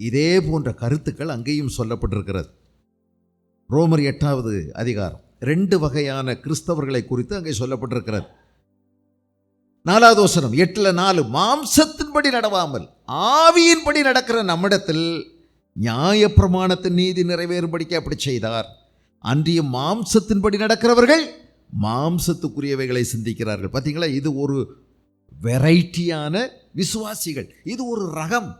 இதே போன்ற கருத்துக்கள் அங்கேயும் சொல்லப்பட்டிருக்கிறது. ரோமர் 8வது அதிகாரம் 2 வகையான கிறிஸ்தவர்களை குறித்து அங்கே சொல்லப்பட்டிருக்கிறது. 4வது வசனம் 8:4, மாம்சத்தின்படி நடவாமல் ஆவியின்படி நடக்கிற நம்மிடத்தில் நியாயப்பிரமாணத்தின் நீதி நிறைவேறும்படிக்கு அப்படி செய்தார். அன்றிய மாம்சத்தின்படி நடக்கிறவர்கள் மாம்சத்துக்குரியவைகளை சிந்திக்கிறார்கள். பார்த்தீங்களா, இது ஒரு வெரைட்டியான விசுவாசிகள். இது ஒரு ரகம்,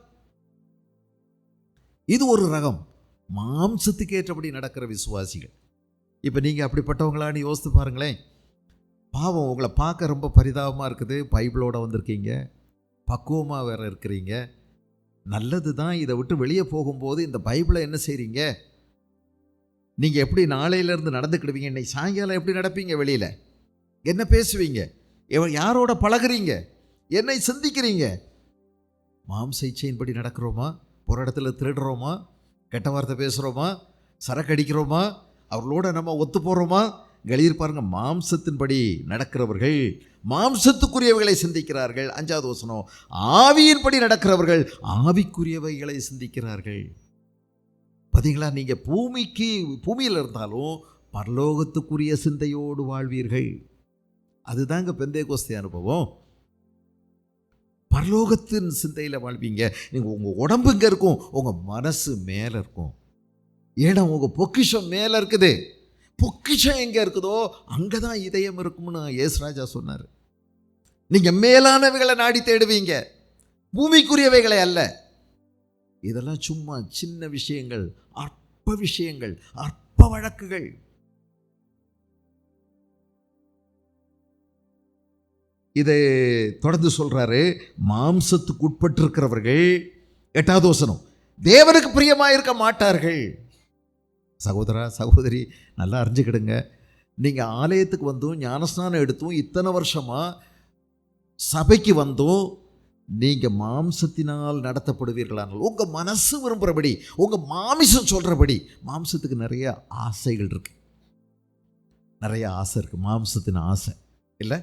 இது ஒரு ரகம், மாம்சத்துக்கு ஏற்றபடி நடக்கிற விசுவாசிகள். இப்போ நீங்கள் அப்படிப்பட்டவங்களான்னு யோசித்து பாருங்களேன். பாவம், உங்களை பார்க்க ரொம்ப பரிதாபமாக இருக்குது. பைபிளோடு வந்திருக்கீங்க, பக்குவமாக வேறு இருக்கிறீங்க, நல்லது தான். இதை விட்டு வெளியே போகும்போது இந்த பைபிளை என்ன செய்கிறீங்க? நீங்கள் எப்படி நாளையிலேருந்து நடந்துக்கிடுவீங்க? இன்னைக்கு சாயங்காலம் எப்படி நடப்பீங்க? வெளியில் என்ன பேசுவீங்க? யாரோட பழகுறீங்க? என்னை சிந்திக்கிறீங்க? மாம்ச இச்சையின்படி நடக்கிறோமா? ஒரு இடத்துல திருடுறோமா? கெட்ட வார்த்தை பேசுகிறோமா? சரக்கு அடிக்கிறோமா? அவர்களோட நம்ம ஒத்து போகிறோமா? கலீர் பாருங்க, மாம்சத்தின்படி நடக்கிறவர்கள் மாம்சத்துக்குரியவைகளை சிந்திக்கிறார்கள். 5வது வசனம், ஆவியின்படி நடக்கிறவர்கள் ஆவிக்குரியவைகளை சிந்திக்கிறார்கள். பார்த்தீங்களா, நீங்கள் பூமியில் இருந்தாலும் பரலோகத்துக்குரிய சிந்தையோடு வாழ்வீர்கள். அதுதாங்க பெந்தேகோஸ்தே அனுபவம். பரலோகத்தின் சிந்தையில் வாழ்வீங்க. நீங்கள் உங்கள் உடம்பு இங்கே இருக்கும், உங்கள் மனசு மேலே இருக்கும். ஏன்னா உங்கள் பொக்கிஷம் மேலே இருக்குது. பொக்கிஷம் எங்கே இருக்குதோ அங்கே தான் இதயம் இருக்கும்னு ஏசுராஜா சொன்னார். நீங்கள் மேலானவைகளை நாடி தேடுவீங்க, பூமிக்குரியவைகளை அல்ல. இதெல்லாம் சும்மா சின்ன விஷயங்கள், அற்ப விஷயங்கள், அற்ப வழக்குகள். இதை தொடர்ந்து சொல்றாரு, மாம்சத்துக்கு உட்பட்டிருக்கிறவர்கள், 8வது வசனம், தேவனுக்கு பிரியமாக இருக்க மாட்டார்கள். சகோதரா சகோதரி, நல்லா அறிஞ்சுக்கிடுங்க. நீங்கள் ஆலயத்துக்கு வந்தும் ஞானஸ்நானம் எடுத்தும் இத்தனை வருஷமாக சபைக்கு வந்தும் நீங்கள் மாம்சத்தினால் நடத்தப்படுவீர்களானால், உங்கள் மனசு விரும்புகிறபடி, உங்கள் மாமிசம் சொல்கிறபடி, மாம்சத்துக்கு நிறைய ஆசைகள் இருக்கு, நிறைய ஆசை இருக்குது. மாம்சத்தின் ஆசை இல்லை,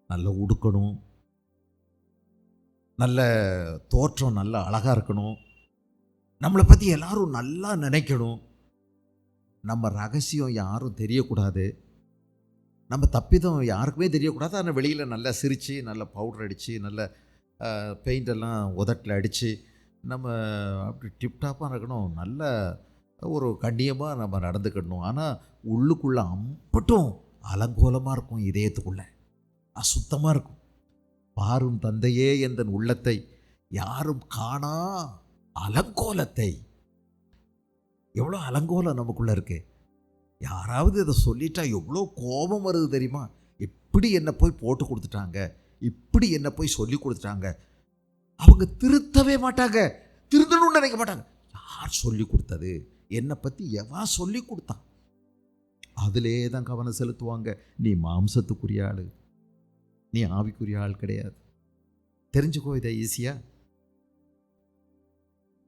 நல்லா உடுக்கணும், நல்ல தோற்றம், நல்ல அழகாக இருக்கணும், நம்மளை பற்றி எல்லாரும் நல்லா நினைக்கணும், நம்ம ரகசியம் யாரும் தெரியக்கூடாது, நம்ம தப்பிதம் யாருக்குமே தெரியக்கூடாது. ஆனால் வெளியில் நல்லா சிரித்து, நல்ல பவுடர் அடித்து, நல்ல பெயிண்டெல்லாம் உதட்டில் அடித்து, நம்ம அப்படி டிப்டாப்பாக இருக்கணும், நல்ல ஒரு கண்ணியமாக நம்ம நடந்துக்கிடணும். ஆனால் உள்ளுக்குள்ளே அம்பட்டும் அலங்கோலமாக இருக்கும், இதயத்துக்குள்ளே அசுத்தமாக இருக்கும். பாரும் தந்தையே எந்தன் உள்ளத்தை யாரும் காணா அலங்கோலத்தை. எவ்வளோ அலங்கோலம் நமக்குள்ளே இருக்குது. யாராவது இதை சொல்லிட்டா எவ்வளோ கோபம் வருது தெரியுமா? இப்படி என்னை போய் போட்டு கொடுத்துட்டாங்க, இப்படி என்னை போய் சொல்லி கொடுத்துட்டாங்க. அவங்க திருத்தவே மாட்டாங்க, திருந்தணும்னு நினைக்க மாட்டாங்க. யார் சொல்லி கொடுத்தது, என்னை பற்றி எவன் சொல்லி கொடுத்தான், அதிலே தான் கவனம் செலுத்துவாங்க. நீ மாம்சத்துக்குரிய ஆள், நீ ஆவிக்குரிய ஆள் கிடையாது. தெரிஞ்சுக்கோ இதை ஈஸியாக.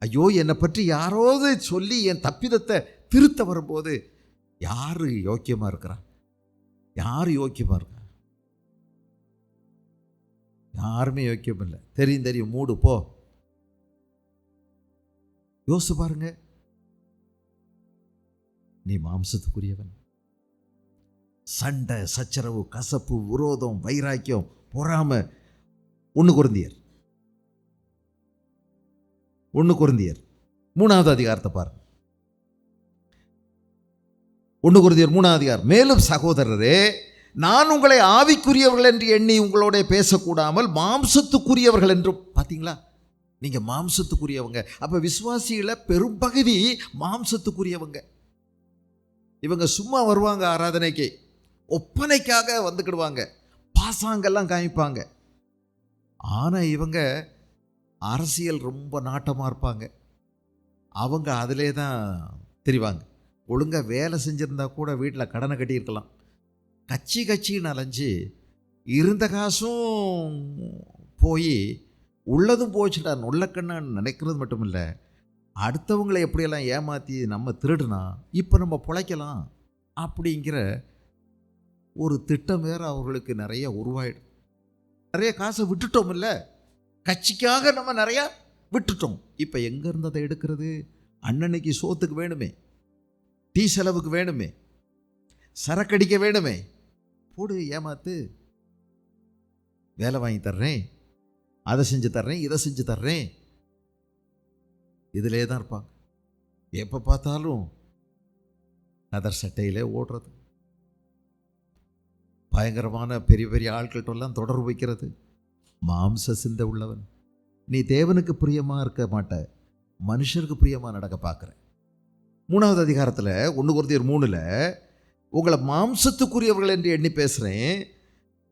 ஐயோ, என்னை பற்றி யாராவது சொல்லி என் தப்பிதத்தை திருத்த வரும்போது யார் யோக்கியமாக இருக்கிறா? யார் யோக்கியமாக இருக்கா? யாருமே யோக்கியம் இல்லை. தெரியும் மூடு போ. யோசிச்சு பாருங்க. நீ மாம்சத்துக்குரியவன். சண்டை, சச்சரவு, கசப்பு, விரோதம், வைராக்கியம், பொறாமை. 1 கொரிந்தியர் 3வது அதிகாரத்தை பாருங்க. 1 கொரிந்தியர் 3வது அதிகாரம். மேலும் சகோதரரே, நான் உங்களை ஆவிக்குரியவர்கள் என்று எண்ணி உங்களோட பேசக்கூடாமல் மாம்சத்துக்குரியவர்கள் என்று. பார்த்தீங்களா, நீங்கள் மாம்சத்துக்குரியவங்க. அப்போ விசுவாசிகளை பெரும்பகுதி மாம்சத்துக்குரியவங்க. இவங்க சும்மா வருவாங்க ஆராதனைக்கு, ஒப்பனைக்காக வந்துக்கிடுவாங்க, பாசாங்கெல்லாம் காமிப்பாங்க. ஆனால் இவங்க அரசியல் ரொம்ப நாட்டமாக இருப்பாங்க. அவங்க அதிலே தான் தெரிவாங்க. ஒழுங்காக வேலை செஞ்சுருந்தா கூட வீட்டில் கடனை கட்டியிருக்கலாம். கட்சின்னு அலைஞ்சு இருந்த காசும் போய் உள்ளதும் போச்சுட்டா நொல்லக்கண்ணான்னு நினைக்கிறது மட்டும் இல்லை, அடுத்தவங்களை எப்படியெல்லாம் ஏமாற்றி நம்ம திருடுனா இப்போ நம்ம பிழைக்கலாம் அப்படிங்கிற ஒரு திட்டம் வேறு அவர்களுக்கு நிறைய உருவாயிடும். நிறைய காசை விட்டுட்டோம் இல்லை, கட்சிக்காக நம்ம நிறையா விட்டுட்டோம். இப்போ எங்கே இருந்ததை எடுக்கிறது? அண்ணனுக்கு சோத்துக்கு வேணுமே, டீ செலவுக்கு வேணுமே, சரக்கடிக்க வேணுமே, போடு ஏமாத்து. வேலை வாங்கி தர்றேன், அதை செஞ்சு தர்றேன், இதை செஞ்சு தர்றேன். இதிலே தான் இருப்பாங்க. எப்போ பார்த்தாலும் கதர் சட்டையிலே ஓடுறது, பயங்கரமான பெரிய பெரிய ஆட்கள்கிட்டெல்லாம் தொடர்பு வைக்கிறது. மாம்ச சிந்தை உள்ளவன். நீ தேவனுக்கு பிரியமாக இருக்க மாட்ட, மனுஷருக்கு பிரியமாக நடக்க பார்க்குற. 3வது அதிகாரத்தில் 1 கொரிந்தியர் 3ல் உங்களை மாம்சத்துக்குரியவர்கள் என்று எண்ணி பேசுகிறேன்.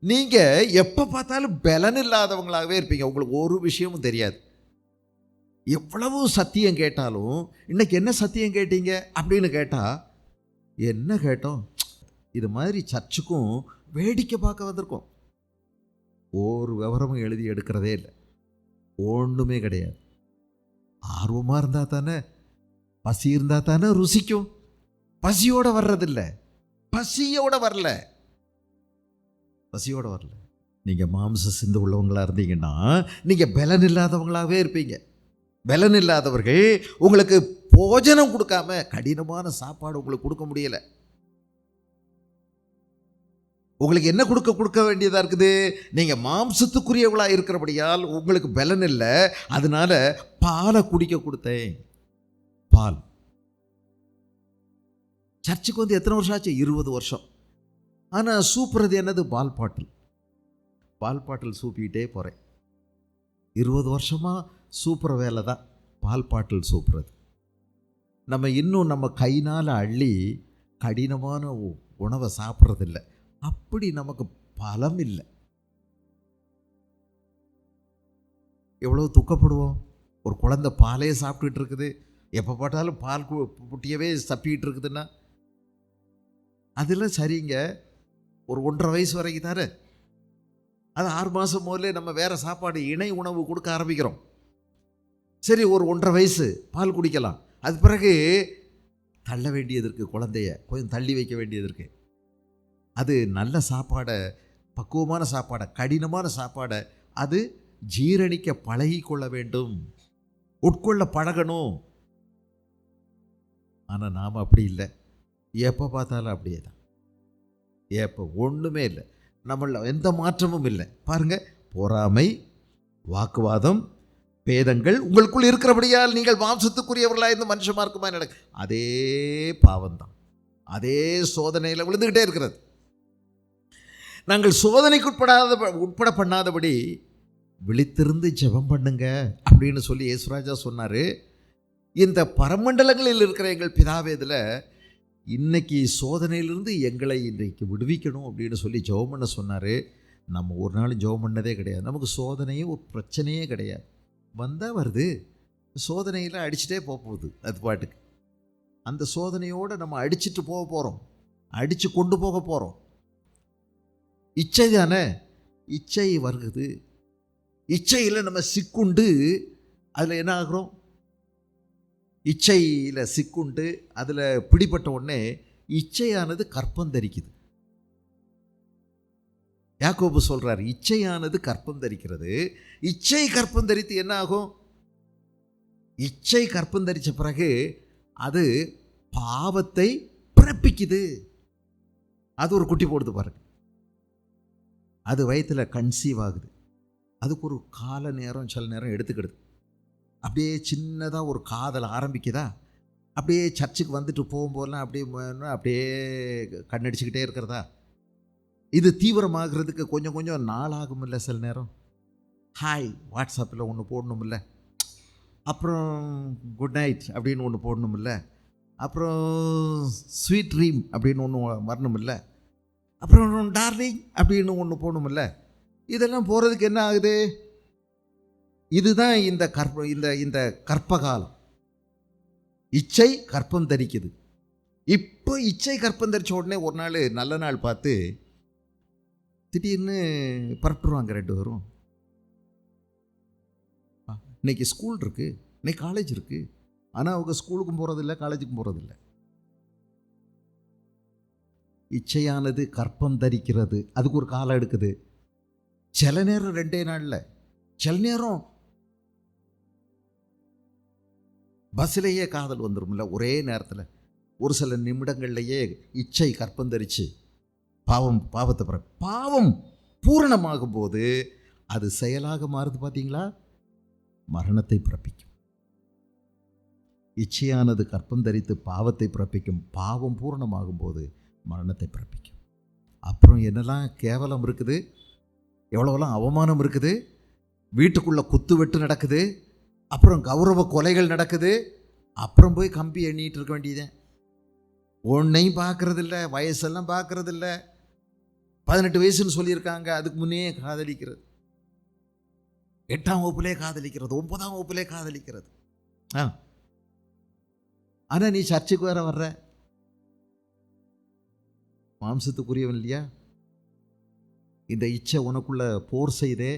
நீங்கள் எப்போ பார்த்தாலும் பலன் இல்லாதவங்களாகவே இருப்பீங்க. உங்களுக்கு ஒரு விஷயமும் தெரியாது. எவ்வளவு சத்தியம் கேட்டாலும், இன்னைக்கு என்ன சத்தியம் கேட்டீங்க அப்படின்னு கேட்டால், என்ன கேட்டோம், இது மாதிரி சர்ச்சுக்கும் வேடிக்கை பார்க்க வந்திருக்கோம். ஒரு விவரமும் எழுதி எடுக்கிறதே இல்லை, ஒன்றுமே கிடையாது. ஆர்வமாக இருந்தால் தானே, பசி இருந்தால் தானே ருசிக்கும். பசியோடு வர்றதில்லை, பசியோடு வரல. நீங்கள் மாம்ச சிந்து உள்ளவங்களாக இருந்தீங்கன்னா நீங்கள் பலன் இல்லாதவங்களாகவே இருப்பீங்க. பலன் இல்லாதவர்கள் உங்களுக்கு போஜனம் கொடுக்காம கடினமான சாப்பாடு உங்களுக்கு கொடுக்க முடியலை. உங்களுக்கு என்ன கொடுக்க வேண்டியதாக இருக்குது? நீங்கள் மாம்சத்துக்குரியவளாக இருக்கிறபடியால் உங்களுக்கு பலன் இல்லை, அதனால பாலை குடிக்க கொடுத்தேன். பால். சர்ச்சுக்கு வந்து எத்தனை வருஷம் ஆச்சு? 20 வருஷம். ஆனால் சூப்புறது என்னது? பால் பாட்டில் சூப்பிக்கிட்டே போகிறேன். 20 வருஷமாக சூப்புற வேலை தான் பால் பாட்டில் சூப்புறது. நம்ம இன்னும் நம்ம கைனால் அள்ளி கடினமான உணவை சாப்பிட்றதில்லை. அப்படி நமக்கு பலம் இல்லை. எவ்வளோ துக்கப்படுவோம். ஒரு குழந்தை பாலே சாப்பிட்டுட்டு இருக்குது, எப்போ பார்த்தாலும் பால் புட்டியவே சப்பிக்கிட்டு இருக்குதுன்னா, அதில் சரிங்க ஒரு 1.5 வயசு வரைக்கும் தானே, அது 6 மாதம் முதல்ல நம்ம வேறு சாப்பாடு இணை உணவு கொடுக்க ஆரம்பிக்கிறோம். சரி, ஒரு 1.5 வயசு பால் குடிக்கலாம். அது பிறகு தள்ள வேண்டியது இருக்குது, குழந்தைய கொஞ்சம் தள்ளி வைக்க வேண்டியது இருக்குது. அது நல்ல சாப்பாடை, பக்குவமான சாப்பாடை, கடினமான சாப்பாடை அது ஜீரணிக்க பழகி கொள்ள வேண்டும், உட்கொள்ள பழகணும். ஆனால் நாம் அப்படி இல்லை. எப்போ பார்த்தாலும் அப்படியே தான். எப்போ ஒன்றுமே இல்லை, நம்மள எந்த மாற்றமும் இல்லை. பாருங்கள், பொறாமை, வாக்குவாதம், பேதங்கள் உங்களுக்குள் இருக்கிறபடியால் நீங்கள் மாம்சத்துக்குரியவர்களாக இருந்து மனுஷ மார்க்கமாக நடக்கு. அதே பாவம்தான், அதே சோதனையில் விழுந்துக்கிட்டே இருக்கிறது. நாங்கள் சோதனைக்கு உட்பட பண்ணாதபடி விழித்திருந்து ஜெபம் பண்ணுங்க அப்படின்னு சொல்லி இயேசுராஜா சொன்னார். இந்த பரமண்டலங்களில் இருக்கிற எங்கள் பிதாவே இதில் இன்னைக்கு சோதனையிலிருந்து எங்களை இன்றைக்கு விடுவிக்கணும் அப்படின்னு சொல்லி ஜெபம் பண்ண சொன்னார். நம்ம ஒரு நாள் ஜெபம் பண்ணதே கிடையாது. நமக்கு சோதனையே ஒரு பிரச்சனையே கிடையாது. வந்தால் வருது, சோதனையில் அடிச்சுட்டே போகுது அது பாட்டுக்கு. அந்த சோதனையோடு நம்ம அடிச்சுட்டு போக போகிறோம், அடித்து கொண்டு போக போகிறோம். இச்சை தானே, இச்சை வருகுது. இச்சையில் நம்ம சிக்குண்டு அதில் என்ன ஆகிறோம்? இச்சையில் சிக்குண்டு அதில் பிடிப்பட்ட உடனே இச்சையானது கற்பம் தரிக்குது. யாக்கோபு சொல்கிறார், இச்சையானது கற்பம் தரிக்கிறது. இச்சை கற்பம் தரித்து என்ன ஆகும்? இச்சை கற்பம் தரித்த பிறகு அது பாவத்தை பிறப்பிக்குது. அது ஒரு குட்டி போடுது பாருங்க, அது வயிற்றில் கன்சீவ் ஆகுது. அதுக்கு ஒரு கால நேரம் சில நேரம் எடுத்துக்கிடுது. அப்படியே சின்னதாக ஒரு காதல் ஆரம்பிக்குதா, அப்படியே சர்ச்சுக்கு வந்துட்டு போகும்போதெல்லாம் அப்படியே கண்ணடிச்சுக்கிட்டே இருக்கிறதா. இது தீவிரமாகிறதுக்கு கொஞ்சம் கொஞ்சம் நாளாகும் இல்லை? சில நேரம் ஹாய் வாட்ஸ்அப்பில் ஒன்று போடணும் இல்லை, அப்புறம் குட் நைட் அப்படின்னு ஒன்று போடணும் இல்லை, அப்புறம் ஸ்வீட் ட்ரீம் அப்படின்னு ஒன்று வரணும் இல்லை, அப்புறம் டார்லிங் அப்படின்னு ஒன்று போடணும் இல்லை. இதெல்லாம் போகிறதுக்கு என்ன ஆகுது? இதுதான் இந்த இந்த கற்பகாலம். இச்சை கற்பம் தரிக்குது. இப்போ இச்சை கற்பம் தரிச்ச உடனே ஒரு நாள் நல்ல நாள் பார்த்து திடீர்னு பரப்பிடுவாங்க ரெண்டு பேரும். இன்னைக்கு ஸ்கூல் இருக்குது, இன்னைக்கு காலேஜ் இருக்குது, ஆனால் அவங்க ஸ்கூலுக்கும் போகிறதில்ல, காலேஜுக்கும் போகிறதில்ல. இச்சையானது கற்பம் தரிக்கிறது, அதுக்கு ஒரு காலம் எடுக்குது. சில நேரம் 2 நாளில், சில நேரம் பஸ்ஸிலேயே காதல் வந்துடும்ல ஒரே நேரத்தில். ஒரு சில நிமிடங்கள்லேயே இச்சை கற்பம் தரித்து பாவத்தை பாவம் பூரணமாகும் போது அது செயலாக மாறுது. பார்த்தீங்களா? மரணத்தை பிறப்பிக்கும். இச்சையானது கற்பம் தரித்து பாவத்தை பிறப்பிக்கும். பாவம் பூரணமாகும் போது மரணத்தை பிறப்பிக்கும். அப்புறம் என்னெல்லாம் கேவலம் இருக்குது, எவ்வளோலாம் அவமானம் இருக்குது, வீட்டுக்குள்ளே குத்து வெட்டு நடக்குது, அப்புறம் கௌரவ கொலைகள் நடக்குது. அப்புறம் போய் கம்பி எண்ணிட்டு இருக்க வேண்டியதேன். ஒன்றையும் பார்க்கறதில்ல, வயசெல்லாம் பார்க்கறதில்ல. 18 வயசுன்னு சொல்லியிருக்காங்க, அதுக்கு முன்னே காதலிக்கிறது. 8ஆம் வகுப்புலே காதலிக்கிறது, 9ஆம் வகுப்புலே காதலிக்கிறது. ஆனால் நீ சர்ச்சுக்கு வேற வர்ற, மாம்சத்துக்குரியவன் இல்லையா? இந்த இச்சை உனக்குள்ள போர் செய்தே,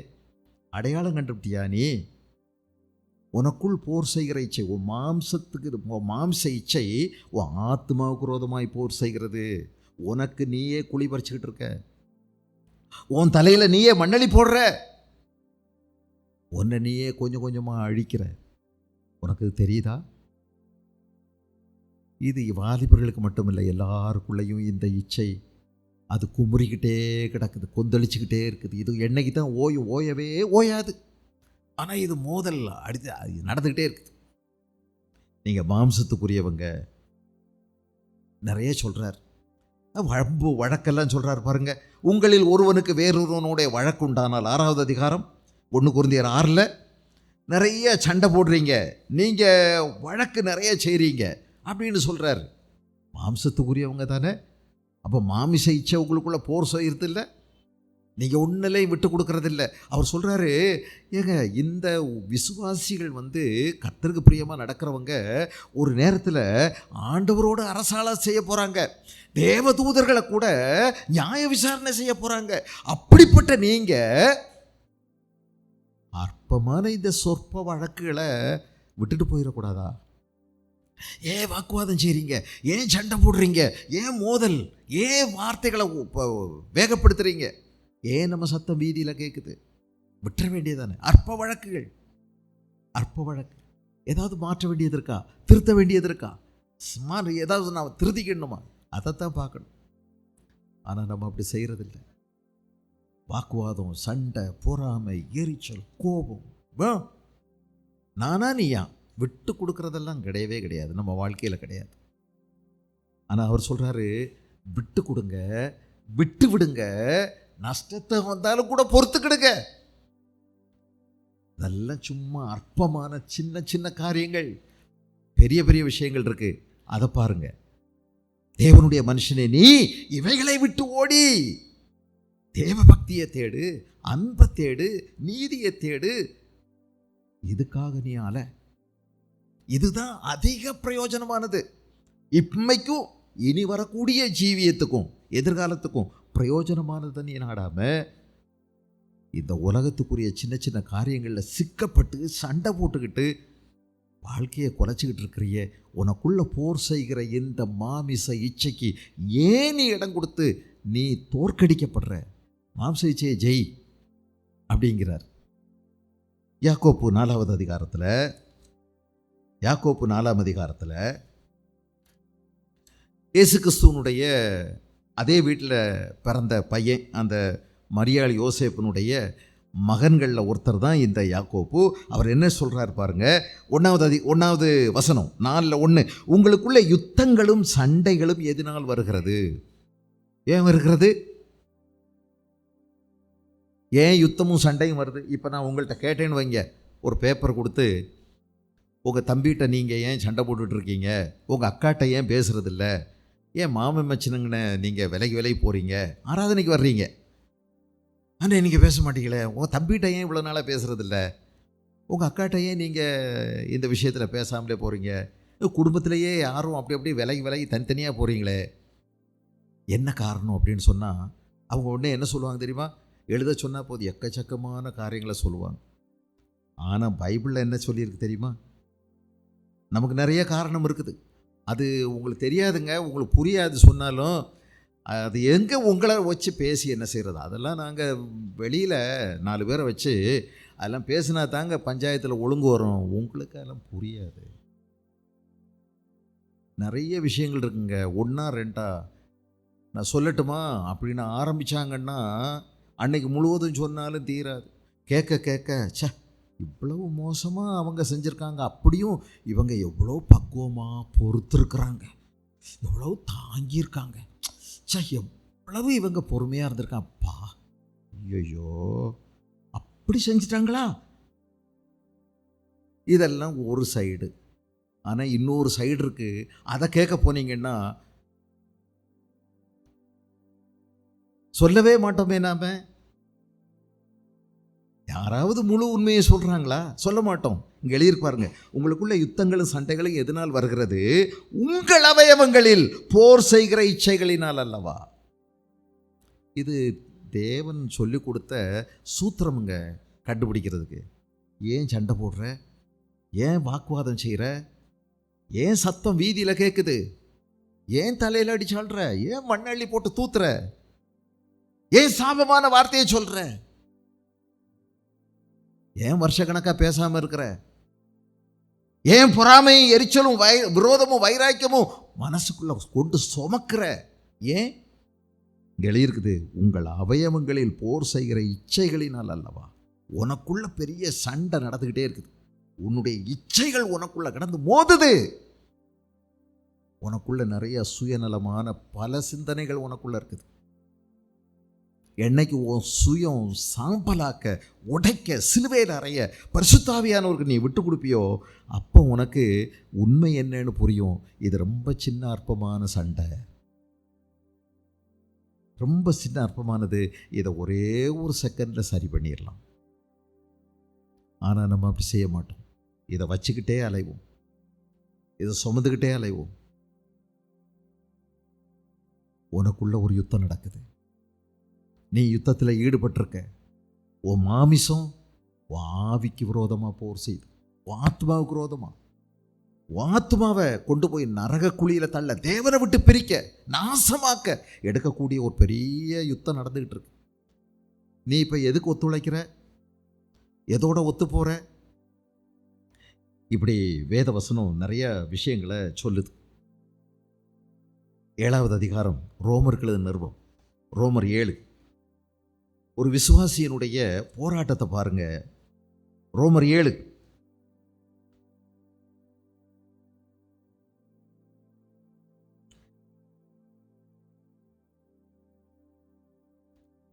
அடையாளம் கண்டுபிட்டியா? நீ உனக்குள் போர் செய்கிற இச்சை, உன் மாம்சத்துக்கு மாம்ச இச்சை உன் ஆத்மாவுக்கு விரோதமாய் போர் செய்கிறது. உனக்கு நீயே குழி பறிச்சுக்கிட்டு இருக்க, உன் தலையில் நீயே மண்ணளி போடுற, உன்னை நீயே கொஞ்சம் கொஞ்சமாக அழிக்கிற. உனக்கு தெரியுதா? இது வாலிபர்களுக்கு மட்டுமில்லை, எல்லாருக்குள்ளேயும் இந்த இச்சை அது குமுறிக்கிட்டே கிடக்குது, கொந்தளிச்சுக்கிட்டே இருக்குது. இது என்னைக்கு தான் ஓயவே ஓயாது. ஆனால் இது மோதல் நடந்துக்கிட்டே இருக்குது. நீங்கள் மாம்சத்துக்குரியவங்க நிறைய சொல்கிறார், வம்பு வழக்கெல்லாம் சொல்கிறார் பாருங்க. உங்களில் ஒருவனுக்கு வேறொருவனுடைய வழக்கு உண்டானால் 6வது அதிகாரம் 1 கொரிந்தியர் 6 நிறைய சண்டை போடுறீங்க, நீங்கள் வழக்கு நிறைய செய்கிறீங்க அப்படின்னு சொல்கிறார். மாம்சத்துக்குரியவங்க தானே. அப்போ மாமிச இச்சை உங்களுக்குள்ளே போர் செய்கிறது இல்லை, நீங்கள் ஒன்றிலையும் விட்டு கொடுக்கறதில்ல. அவர் சொல்கிறாரு, ஏங்க இந்த விசுவாசிகள் கர்த்தருக்கு பிரியமாக நடக்கிறவங்க ஒரு நேரத்தில் ஆண்டவரோடு அரசாள செய்ய போகிறாங்க, தேவதூதர்களை கூட நியாய விசாரணை செய்ய போகிறாங்க. அப்படிப்பட்ட நீங்கள் அற்பமான இந்த சொற்ப வழக்குகளை விட்டுட்டு போயிடக்கூடாதா? ஏன் வாக்குவாதம் செய்கிறீங்க? ஏன் சண்டை போடுறீங்க? ஏன் மோதல்? ஏன் வார்த்தைகளை வேகப்படுத்துறீங்க? ஏன் நம்ம சத்தம் வீதியில் கேட்குது? விட்டுற வேண்டியதானே. அற்ப வழக்குகள், அற்ப வழக்கு. ஏதாவது மாற்ற வேண்டியது இருக்கா? திருத்த வேண்டியது இருக்கா? ஏதாவது நான் திருத்திக்கணுமா? அதைத்தான் பார்க்கணும். ஆனால் நம்ம அப்படி செய்கிறதில்ல. வாக்குவாதம், சண்டை, பொறாமை, எரிச்சல், கோபம், நானா நீயா விட்டு கொடுக்கறதெல்லாம் கிடையவே கிடையாது, நம்ம வாழ்க்கையில் கிடையாது. ஆனால் அவர் சொல்கிறாரு, விட்டு கொடுங்க, விட்டு விடுங்க, நஷ்டத்தை வந்தாலும் கூட பொறுத்துக்கிடுங்க. அதெல்லாம் சும்மா அற்பமான சின்ன சின்ன காரியங்கள். பெரிய பெரிய விஷயங்கள் இருக்கு, அதை பாருங்க. தேவனுடைய மனுஷனே, நீ இவைகளை விட்டு ஓடி தேவ பக்தியை தேடு, அன்பை தேடு, நீதியை தேடு. இதுக்காக நீ அல. இதுதான் அதிக பிரயோஜனமானது. இம்மைக்கும் இனி வரக்கூடிய ஜீவியத்துக்கும் எதிர்காலத்துக்கும் பிரயோஜனமானது நீ நாடாம இந்த உலகத்துக்குரிய சின்ன சின்ன காரியங்களில் சிக்கப்பட்டு சண்டை போட்டுக்கிட்டு வாழ்க்கையை குலைச்சிக்கிட்டு இருக்கிறிய, உனக்குள்ள போர் செய்கிற இந்த மாமிச இச்சைக்கு ஏன் நீ இடம் கொடுத்து நீ தோற்கடிக்கப்படுற? மாம்ச இச்சையை ஜெய் அப்படிங்கிறார். யாக்கோப்பு 4 அதிகாரத்தில் இயேசு கிறிஸ்துவனுடைய அதே வீட்டில் பிறந்த பையன், அந்த மரியாள் யோசேப்பினுடைய மகன்களில் ஒருத்தர் தான் இந்த யாக்கோப்பு. அவர் என்ன சொல்கிறார் பாருங்க, 1வது வசனம் 4:1, உங்களுக்குள்ள யுத்தங்களும் சண்டைகளும் எதனால் வருகிறது? ஏன் வருகிறது? ஏன் யுத்தமும் சண்டையும் வருது? இப்போ நான் உங்கள்கிட்ட கேட்டேன்னு வைங்க, ஒரு பேப்பர் கொடுத்து, உங்கள் தம்பிகிட்ட நீங்கள் ஏன் சண்டை போட்டுட்ருக்கீங்க, உங்கள் அக்காட்ட ஏன் பேசுகிறதில்ல, ஏன் மாமன் மச்சினங்கன்னு நீங்கள் விலகி போகிறீங்க, ஆராதனைக்கு வர்றீங்க, ஆனால் நீங்கள் பேச மாட்டீங்களே, உங்கள் தம்பிகிட்ட ஏன் இவ்வளோ நாளாக பேசுகிறதில்ல, உங்கள் அக்காட்ட ஏன் நீங்கள் இந்த விஷயத்தில் பேசாமலே போகிறீங்க, குடும்பத்திலேயே யாரும் அப்படி விலகி தனித்தனியாக போகிறீங்களே, என்ன காரணம் அப்படின்னு சொன்னால் அவங்க உடனே என்ன சொல்லுவாங்க தெரியுமா? எழுத சொன்னால் போது எக்கச்சக்கமான காரியங்களை சொல்லுவாங்க. ஆனால் பைபிளில் என்ன சொல்லியிருக்கு தெரியுமா? நமக்கு நிறைய காரணம் இருக்குது, அது உங்களுக்கு தெரியாதுங்க, உங்களுக்கு புரியாது சொன்னாலும் அது எங்கே உங்களை வச்சு பேசி என்ன செய்கிறது? அதெல்லாம் நாங்கள் வெளியில் 4 பேரை வச்சு அதெல்லாம் பேசினா தாங்க பஞ்சாயத்தில் ஒழுங்கு வரும். உங்களுக்கு அதெல்லாம் புரியாது. நிறைய விஷயங்கள் இருக்குங்க. 1 2 நான் சொல்லட்டுமா அப்படின்னு ஆரம்பித்தாங்கன்னா அன்னைக்கு முழுவதும் சொன்னாலும் தீராது. கேட்க சே, இவ்வளவு மோசமாக அவங்க செஞ்சுருக்காங்க, அப்படியும் இவங்க எவ்வளோ பக்குவமாக பொறுத்துருக்குறாங்க, எவ்வளோ தாங்கியிருக்காங்க, சே எவ்வளவு இவங்க பொறுமையாக இருந்திருக்காப்பா, ஐயோ அப்படி செஞ்சிட்டாங்களா? இதெல்லாம் ஒரு சைடு. ஆனால் இன்னொரு சைடு இருக்குது. அதை கேட்க போனீங்கன்னா சொல்லவே மாட்டோமே நாம. யாராவது முழு உண்மையை சொல்கிறாங்களா? சொல்ல மாட்டோம். இங்கே எழுதியிருக்கு பாருங்க, உங்களுக்குள்ள யுத்தங்களும் சண்டைகளும் எதனால் வருகிறது? உங்கள் அவயவங்களில் போர் செய்கிற இச்சைகளினால் அல்லவா. இது தேவன் சொல்லி கொடுத்த சூத்திரமுங்க கண்டுபிடிக்கிறதுக்கு. ஏன் சண்டை போடுற, ஏன் வாக்குவாதம் செய்கிற, ஏன் சத்தம் வீதியில் கேட்குது, ஏன் தலையில் அடிச்சாள்ற, ஏன் மண்ணள்ளி போட்டு தூத்துற, ஏன் சாபமான வார்த்தையை சொல்ற, ஏன் வருஷக்கணக்காக பேசாமல் இருக்கிற, ஏன் பொறாமையும் எரிச்சலும் விரோதமும் வைராக்கியமும் மனசுக்குள்ள கொண்டு சுமக்கிற, ஏன்? எழுதியிருக்குது, உங்கள் அவயவங்களில் போர் செய்கிற இச்சைகளினால் அல்லவா. உனக்குள்ள பெரிய சண்டை நடந்துக்கிட்டே இருக்குது. உன்னுடைய இச்சைகள் உனக்குள்ள கடந்து மோதுது. உனக்குள்ள நிறைய சுயநலமான பல சிந்தனைகள் உனக்குள்ள இருக்குது. என்னைக்கு உன் சுயம் சாம்பலாக்க, உடைக்க, சிலுவையில் அறைய பரிசுத்தாவியானவருக்கு நீ விட்டு கொடுப்பியோ, அப்போ உனக்கு உண்மை என்னன்னு புரியும். இது ரொம்ப சின்ன அற்பமான சண்டை, ரொம்ப சின்ன அற்பமானது, இதை ஒரே ஒரு செகண்டில் சரி பண்ணிடலாம். ஆனால் நம்ம அப்படி செய்ய மாட்டோம். இதை வச்சுக்கிட்டே அலைவோம், இதை சுமந்துக்கிட்டே அலைவோம். உனக்குள்ள ஒரு யுத்தம் நடக்குது. நீ யுத்தத்தில் ஈடுபட்டிருக்க. உன் மாமிசம் உன் ஆவிக்கு விரோதமாக போர் செய்து, உன் ஆத்மாவுக்கு விரோதமாக, உன் ஆத்மாவை கொண்டு போய் நரக குழியில் தள்ள, தேவனை விட்டு பிரிக்க, நாசமாக்க எடுக்கக்கூடிய ஒரு பெரிய யுத்தம் நடந்துக்கிட்டு இருக்கு. நீ இப்போ எதுக்கு ஒத்துழைக்கிற, எதோட ஒத்து போகிற? இப்படி வேத வசனம் நிறைய விஷயங்களை சொல்லுது. 7வது அதிகாரம் ரோமர்களது நிருபம், ரோமர் 7. ஒரு விசுவாசியினுடைய போராட்டத்தை பாருங்க. ரோமர் 7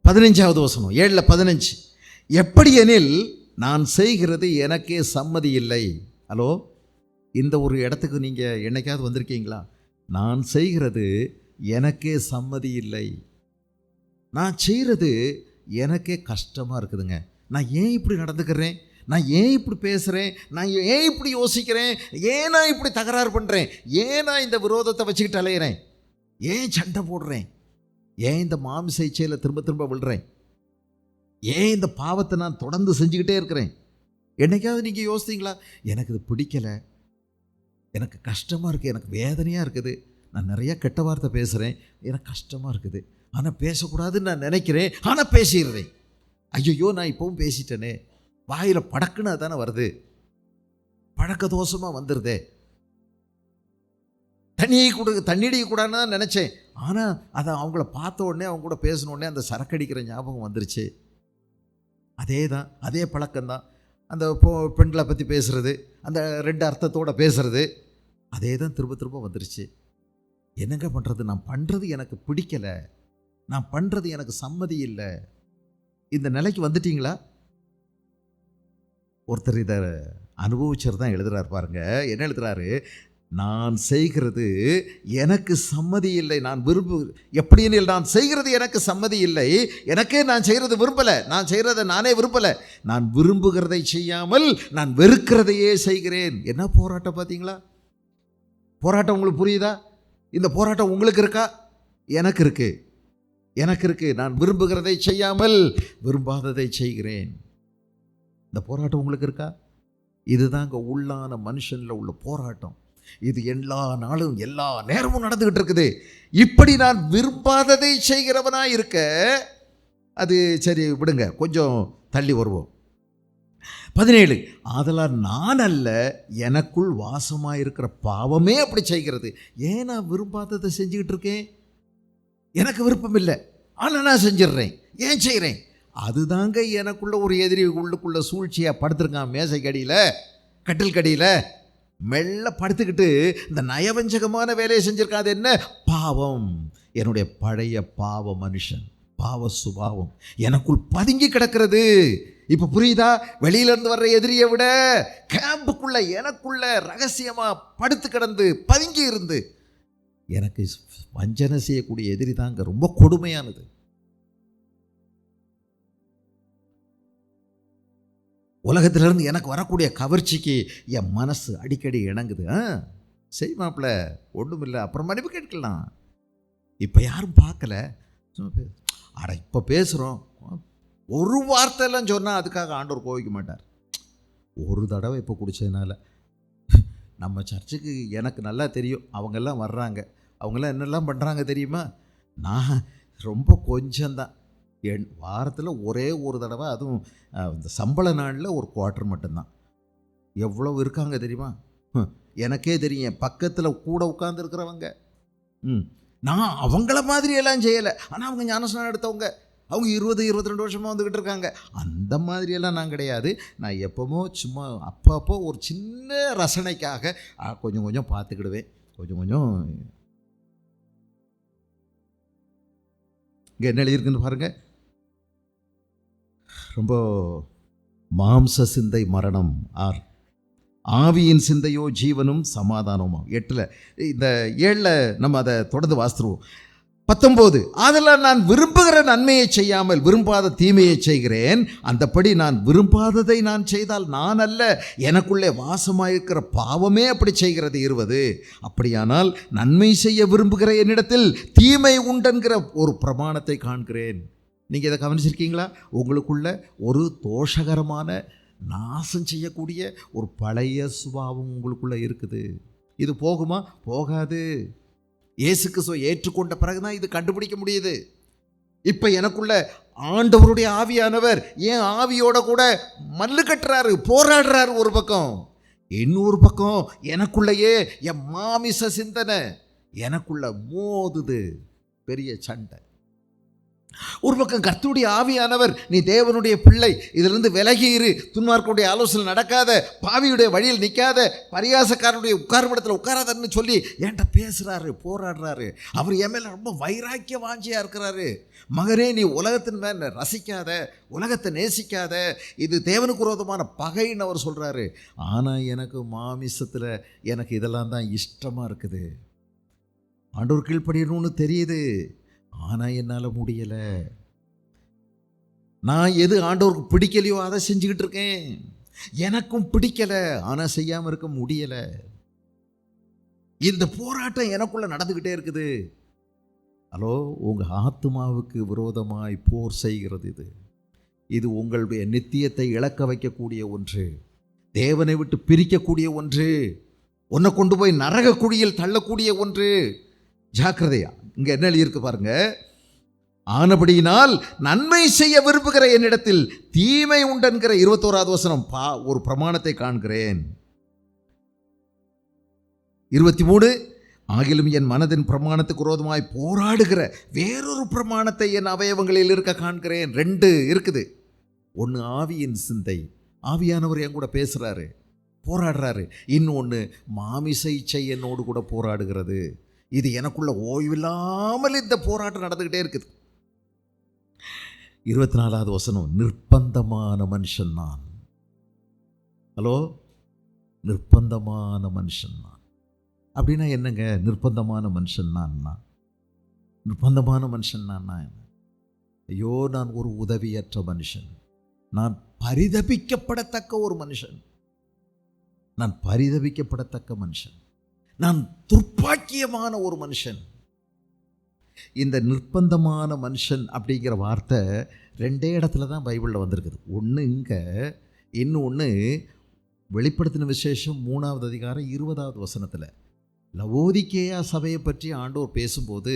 15வது வசனம், 7:15. எப்படி எனில் நான் செய்கிறது எனக்கே சம்மதி இல்லை. ஹலோ, இந்த ஒரு இடத்துக்கு நீங்கள் என்னைக்காவது வந்திருக்கீங்களா? நான் செய்கிறது எனக்கே சம்மதி இல்லை, நான் செய்கிறது எனக்கே கஷ்டமாக இருக்குதுங்க. நான் ஏன் இப்படி நடந்துக்கிறேன், நான் ஏன் இப்படி பேசுகிறேன், நான் ஏன் இப்படி யோசிக்கிறேன், ஏன் நான் இப்படி தகராறு பண்ணுறேன், ஏன் நான் இந்த விரோதத்தை வச்சுக்கிட்டு அலையிறேன், ஏன் சண்டை போடுறேன், ஏன் இந்த மாமிச இச்சையில் திரும்ப திரும்ப விழுறேன், ஏன் இந்த பாவத்தை நான் தொடர்ந்து செஞ்சுக்கிட்டே இருக்கிறேன். என்னைக்காவது நீங்கள் யோசித்தீங்களா? எனக்கு இது பிடிக்கலை, எனக்கு கஷ்டமாக இருக்குது, எனக்கு வேதனையாக இருக்குது, நான் நிறையா கெட்ட வார்த்தை பேசுகிறேன், எனக்கு கஷ்டமாக இருக்குது, ஆனால் பேசக்கூடாதுன்னு நான் நினைக்கிறேன், ஆனால் பேசிடுறேன். ஐயோ, நான் இப்போவும் பேசிட்டேனே, வாயில் படக்குன்னு தானே வருது, பழக்க தோஷமாக வந்துடுதே. தண்ணியடி கூடாதுன்னு தான் நினச்சேன், ஆனால் அதை அவங்கள பார்த்த உடனே அவங்க கூட பேசின உடனே அந்த சரக்கடிக்கிற ஞாபகம் வந்துருச்சு. அதே தான், அதே பழக்கம்தான். அந்த பெண்களை பற்றி பேசுகிறது, அந்த 2 அர்த்தத்தோடு பேசுகிறது, அதே தான் திரும்ப திரும்ப வந்துருச்சு. என்னங்க பண்ணுறது? நான் பண்ணுறது எனக்கு பிடிக்கலை, நான் பண்ணுறது எனக்கு சம்மதி இல்லை. இந்த நிலைக்கு வந்துட்டீங்களா? ஒருத்தர் இதை அனுபவிச்சர் தான் எழுதுகிறார் பாருங்க. என்ன எழுதுகிறாரு? நான் செய்கிறது எனக்கு சம்மதி இல்லை, நான் எப்படின்னு நான் செய்கிறது எனக்கு சம்மதி இல்லை, எனக்கே நான் செய்கிறது விரும்பலை, நான் செய்கிறத நானே விரும்பலை, நான் விரும்புகிறதை செய்யாமல் நான் வெறுக்கிறதையே செய்கிறேன். என்ன போராட்டம் பார்த்தீங்களா? போராட்டம் உங்களுக்கு புரியுதா? இந்த போராட்டம் உங்களுக்கு இருக்கா? எனக்கு இருக்கு, எனக்கு இருக்கு. நான் விரும்புகிறதை செய்யாமல் விரும்பாததை செய்கிறேன். இந்த போராட்டம் உங்களுக்கு இருக்கா? இதுதாங்க உள்ளான மனுஷனில் உள்ள போராட்டம். இது எல்லா நாளும் எல்லா நேரமும் நடந்துகிட்டு இருக்குது. இப்படி நான் விரும்பாததை செய்கிறவனா இருக்க, அது சரி விடுங்க, கொஞ்சம் தள்ளி வருவோம். 17. ஆதலால் நான் அல்ல, எனக்குள் வாசமாயிருக்கிற பாவமே அப்படி செய்கிறது. ஏன் நான் விரும்பாததை செஞ்சுக்கிட்டு இருக்கேன்? எனக்கு விருப்பம் இல்லை, ஆனால் நான் செஞ்சிடுறேன். ஏன் செய்கிறேன்? அதுதாங்க எனக்குள்ள ஒரு எதிரி உள்ளுக்குள்ள சூழ்ச்சியாக படுத்துருக்கான். மேசைக்கடியில், கட்டில் கடியில் மெல்ல படுத்துக்கிட்டு இந்த நயவஞ்சகமான வேலையை செஞ்சிருக்கான். அது என்ன? பாவம். என்னுடைய பழைய பாவ மனுஷன், பாவ சுபாவம் எனக்குள் பதுங்கி கிடக்கிறது. இப்போ புரியுதா? வெளியிலேருந்து வர்ற எதிரியை விட கேம்புக்குள்ள எனக்குள்ள ரகசியமாக படுத்து கிடந்து பதுங்கி இருந்து எனக்கு வஞ்சனை செய்யக்கூடிய எதிரி தாங்க ரொம்ப கொடுமையானது. உலகத்திலிருந்து எனக்கு வரக்கூடிய கவர்ச்சிக்கு என் மனசு அடிக்கடி இணங்குது. செய்வாப்பில் ஒன்றும் இல்லை, அப்புறம் மன்னிப்பு கேட்கலாம், இப்போ யாரும் பார்க்கல, அட இப்போ பேசுகிறோம். ஒரு வார்த்தையெல்லாம் சொன்னால் அதுக்காக ஆண்டவர் கோவிக்க மாட்டார். ஒரு தடவை இப்போ குடித்ததுனால நம்ம சர்ச்சுக்கு எனக்கு நல்லா தெரியும், அவங்கெல்லாம் வர்றாங்க, அவங்கெல்லாம் என்னெல்லாம் பண்ணுறாங்க தெரியுமா? நான் ரொம்ப கொஞ்சம்தான், வாரத்தில் ஒரே ஒரு தடவை, அதுவும் இந்த சம்பள நாளில் ஒரு குவார்ட்டர் மட்டும்தான். எவ்வளவு இருக்காங்க தெரியுமா? எனக்கே தெரியும். என் பக்கத்தில் கூட உட்காந்துருக்கிறவங்க, நான் அவங்கள மாதிரியெல்லாம் செய்யலை, ஆனால் அவங்க ஞானஸ்நானம் எடுத்தவங்க, அவங்க 20-22 வருஷமாக வந்துக்கிட்டு இருக்காங்க. அந்த மாதிரியெல்லாம் நான் கிடையாது. நான் எப்போமோ சும்மா அப்பப்போ ஒரு சின்ன ரசனைக்காக கொஞ்சம் கொஞ்சம் பார்த்துக்கிடுவேன். கொஞ்சம் கொஞ்சம். இங்கே என்ன எழுதியிருக்குன்னு பாருங்கள். ரொம்ப மாம்ச சிந்தை மரணம், ஆவியின் சிந்தையோ ஜீவனும் சமாதானமும். 8. இந்த 7 நம்ம அதை தொடர்ந்து வாசித்துருவோம். 19. ஆதலால் நான் விரும்புகிற நன்மையை செய்யாமல் விரும்பாத தீமையை செய்கிறேன். அந்தபடி நான் விரும்பாததை நான் செய்தால் நான் அல்ல, எனக்குள்ளே வாசமாயிருக்கிற பாவமே அப்படி செய்கிறது. 20. அப்படியானால் நன்மை செய்ய விரும்புகிற என்னிடத்தில் தீமை உண்டென்கிற ஒரு பிரமாணத்தை காண்கிறேன். நீங்கள் இதை கவனிச்சிருக்கீங்களா? உங்களுக்குள்ள ஒரு தோஷகரமான நாசம் செய்யக்கூடிய ஒரு பழைய சுபாவம் உங்களுக்குள்ளே இருக்குது. இது போகுமா? போகாது. இயேசு கிறிஸ்துவை ஏற்றுக்கொண்ட பிறகுதான் இது கண்டுபிடிக்க முடியுது. இப்போ எனக்குள்ள ஆண்டவருடைய ஆவியானவர் என் ஆவியோட கூட மல்லு கட்டுறாரு, போராடுறாரு ஒரு பக்கம். இன்னொரு பக்கம் எனக்குள்ளேயே என் மாமிச சிந்தனை, எனக்குள்ள மோதுது, பெரிய சண்டை. ஒரு பக்கம் கர்த்தருடைய ஆவியானவர், நீ தேவனுடைய பிள்ளை, இதிலிருந்து விலகியிரு, துன்மார்க்கனுடைய ஆலோசனை நடக்காத, பாவியுடைய வழியில் நிற்காத, பரியாசக்காரனுடைய உட்கார்மிடத்தில் உட்காராதன்னு சொல்லி என்கிட்ட பேசுகிறாரு, போராடுறாரு. அவர் என் மேலே ரொம்ப வைராக்கிய வாஞ்சியாக இருக்கிறாரு. மகனே, நீ உலகத்தின் மேலே ரசிக்காத, உலகத்தை நேசிக்காத, இது தேவனுக்கு விரோதமான பகைன்னு அவர் சொல்கிறாரு. ஆனால் எனக்கு மாமிசத்தில் எனக்கு இதெல்லாம் தான் இஷ்டமாக இருக்குது. ஆண்டவர் கீழ்ப்படியணும்னு தெரியுது, ஆனால் என்னால் முடியலை. நான் எது ஆண்டவருக்கு பிடிக்கலையோ அதை செஞ்சுக்கிட்டு இருக்கேன். எனக்கும் பிடிக்கலை, ஆனால் செய்யாமல் இருக்க முடியலை. இந்த போராட்டம் எனக்குள்ள நடந்துக்கிட்டே இருக்குது. ஹலோ, உங்கள் ஆத்மாவுக்கு விரோதமாய் போர் செய்கிறது இது உங்களுடைய நித்தியத்தை இழக்க வைக்கக்கூடிய ஒன்று, தேவனை விட்டு பிரிக்கக்கூடிய ஒன்று, உன்னை கொண்டு போய் நரக குழியில் தள்ளக்கூடிய ஒன்று. ஜாக்கிரதையா, இங்கே என்ன எழுதியிருக்கு பாருங்க. ஆனபடியினால் நன்மை செய்ய விரும்புகிற என்னிடத்தில் தீமை உண்டென்கிற 21வது வசனம், ஒரு பிரமாணத்தை காண்கிறேன். 23, ஆகிலும் என் மனதின் பிரமாணத்துக்கு விரோதமாய் போராடுகிற வேறொரு பிரமாணத்தை என் அவயவங்களில் இருக்க காண்கிறேன். 2 இருக்குது. ஒன்று ஆவியின் சிந்தை, ஆவியானவர் என் கூட பேசுகிறாரு, போராடுறாரு. இன்னொன்று மாமிச இச்சை என்னோடு கூட போராடுகிறது. இது எனக்குள்ள ஓய்வில்லாமல் இந்த போராட்டம் நடந்துக்கிட்டே இருக்குது. 24வது வசனம், நிர்பந்தமான மனுஷன் நான். ஹலோ, நிர்பந்தமான மனுஷன் நான் அப்படின்னா என்னங்க? நிர்பந்தமான மனுஷன் நான், நிர்பந்தமான மனுஷன் நான். ஐயோ, நான் ஒரு உதவியற்ற மனுஷன், நான் பரிதபிக்கப்படத்தக்க ஒரு மனுஷன், நான் பரிதபிக்கப்படத்தக்க மனுஷன், நான் துர்ப்பாக்கியமான ஒரு மனுஷன். இந்த நிர்பந்தமான மனுஷன் அப்படிங்கிற வார்த்தை 2 இடத்துல தான் பைபிளில் வந்திருக்குது. ஒன்று இங்கே, இன்னொன்று வெளிப்படுத்தின விசேஷம் 3வது அதிகாரம் 20வது வசனத்தில். லவோதிக்கேயா சபையை பற்றி ஆண்டவர் பேசும்போது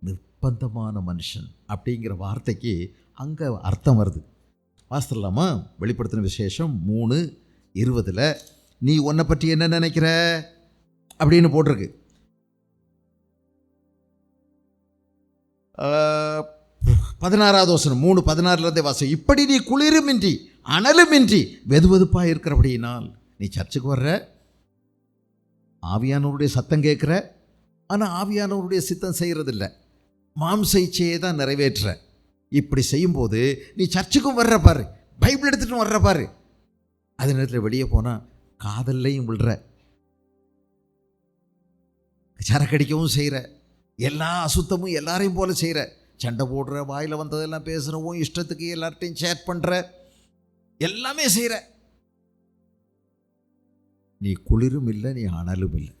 நிர்பந்தமான மனுஷன் அப்படிங்கிற வார்த்தைக்கு அங்கே அர்த்தம் வருது. வாசிடலாமா? வெளிப்படுத்தின விசேஷம் 3:20, நீ உன்னை பற்றி என்ன நினைக்கிற அப்படின்னு போட்டிருக்கு. 16வது வசனம் 3:16 வாசம், இப்படி நீ குளிருமின்றி அனலுமின்றி வெதுவெதுப்பாக இருக்கிறபடியினால், நீ சர்ச்சுக்கு வர்ற, ஆவியானவருடைய சத்தம் கேட்குற, ஆனால் ஆவியானவருடைய சித்தம் செய்கிறதில்ல, மாம்ச இச்சையை தான் நிறைவேற்ற. இப்படி செய்யும்போது நீ சர்ச்சுக்கும் வர்ற பாரு, பைபிள் எடுத்துகிட்டு வர்ற பாரு, அதே நேரத்தில் வெளியே போனால் காதல்லையும் விழுற, சரக்கடிக்கவும் செய்கிற, எல்லா அசுத்தமும் எல்லாரையும் போல செய்கிற, சண்டை போடுற, வாயில் வந்ததெல்லாம் பேசுகிறவும், இஷ்டத்துக்கு எல்லார்ட்டையும் சேட் பண்ணுற, எல்லாமே செய்கிற. நீ குளிரும் இல்லை, நீ அனலும் இல்லை.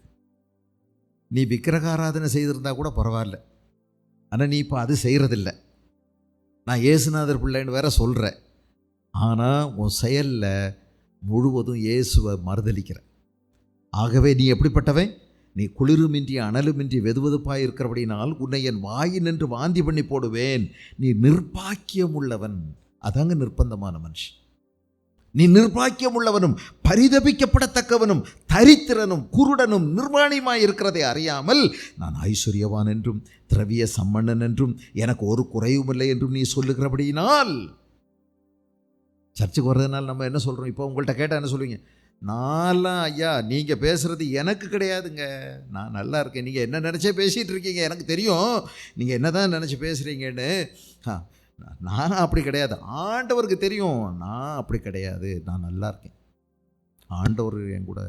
நீ விக்கிரகாராதனை செய்திருந்தா கூட பரவாயில்ல, ஆனால் நீ இப்போ அது செய்கிறதில்ல. நான் இயேசுநாதர் பிள்ளைன்னு வேற சொல்கிறேன், ஆனால் உன் செயலில் முழுவதும் இயேசுவை மறுதலிக்கிற. ஆகவே நீ எப்படிப்பட்டவன்? நீ குளிருமின்றி அனலுமின்றி வெதுவெதுப்பாய் இருக்கிறபடினால் உன்னை என் வாயினின்று வாந்தி பண்ணி போடுவேன். நீ நிர்பாக்கியம் உள்ளவன். அதாங்க நிர்பந்தமான மனுஷன். நீ நிர்பாக்கியம் உள்ளவனும் பரிதபிக்கப்படத்தக்கவனும் தரித்திரனும் குருடனும் நிர்வாணியுமாய் இருக்கிறதை அறியாமல், நான் ஐஸ்வர்யவான் என்றும் திரவிய சம்மன்னன் என்றும் எனக்கு ஒரு குறைவும் இல்லை என்றும் நீ சொல்லுகிறபடியினால். சர்ச்சுக்கு வர்றதுனால நம்ம என்ன சொல்கிறோம்? இப்போ உங்கள்கிட்ட கேட்டால் என்ன சொல்லுவீங்க? நான்லாம் ஐயா, நீங்கள் பேசுகிறது எனக்கு கிடையாதுங்க, நான் நல்லா இருக்கேன், நீங்கள் என்ன நினச்சே பேசிகிட்டு இருக்கீங்க, எனக்கு தெரியும் நீங்கள் என்ன தான் நினச்சி பேசுகிறீங்கன்னு. நானும் அப்படி கிடையாது, ஆண்டவருக்கு தெரியும் நான் அப்படி கிடையாது, நான் நல்லா இருக்கேன், ஆண்டவர் என் கூட,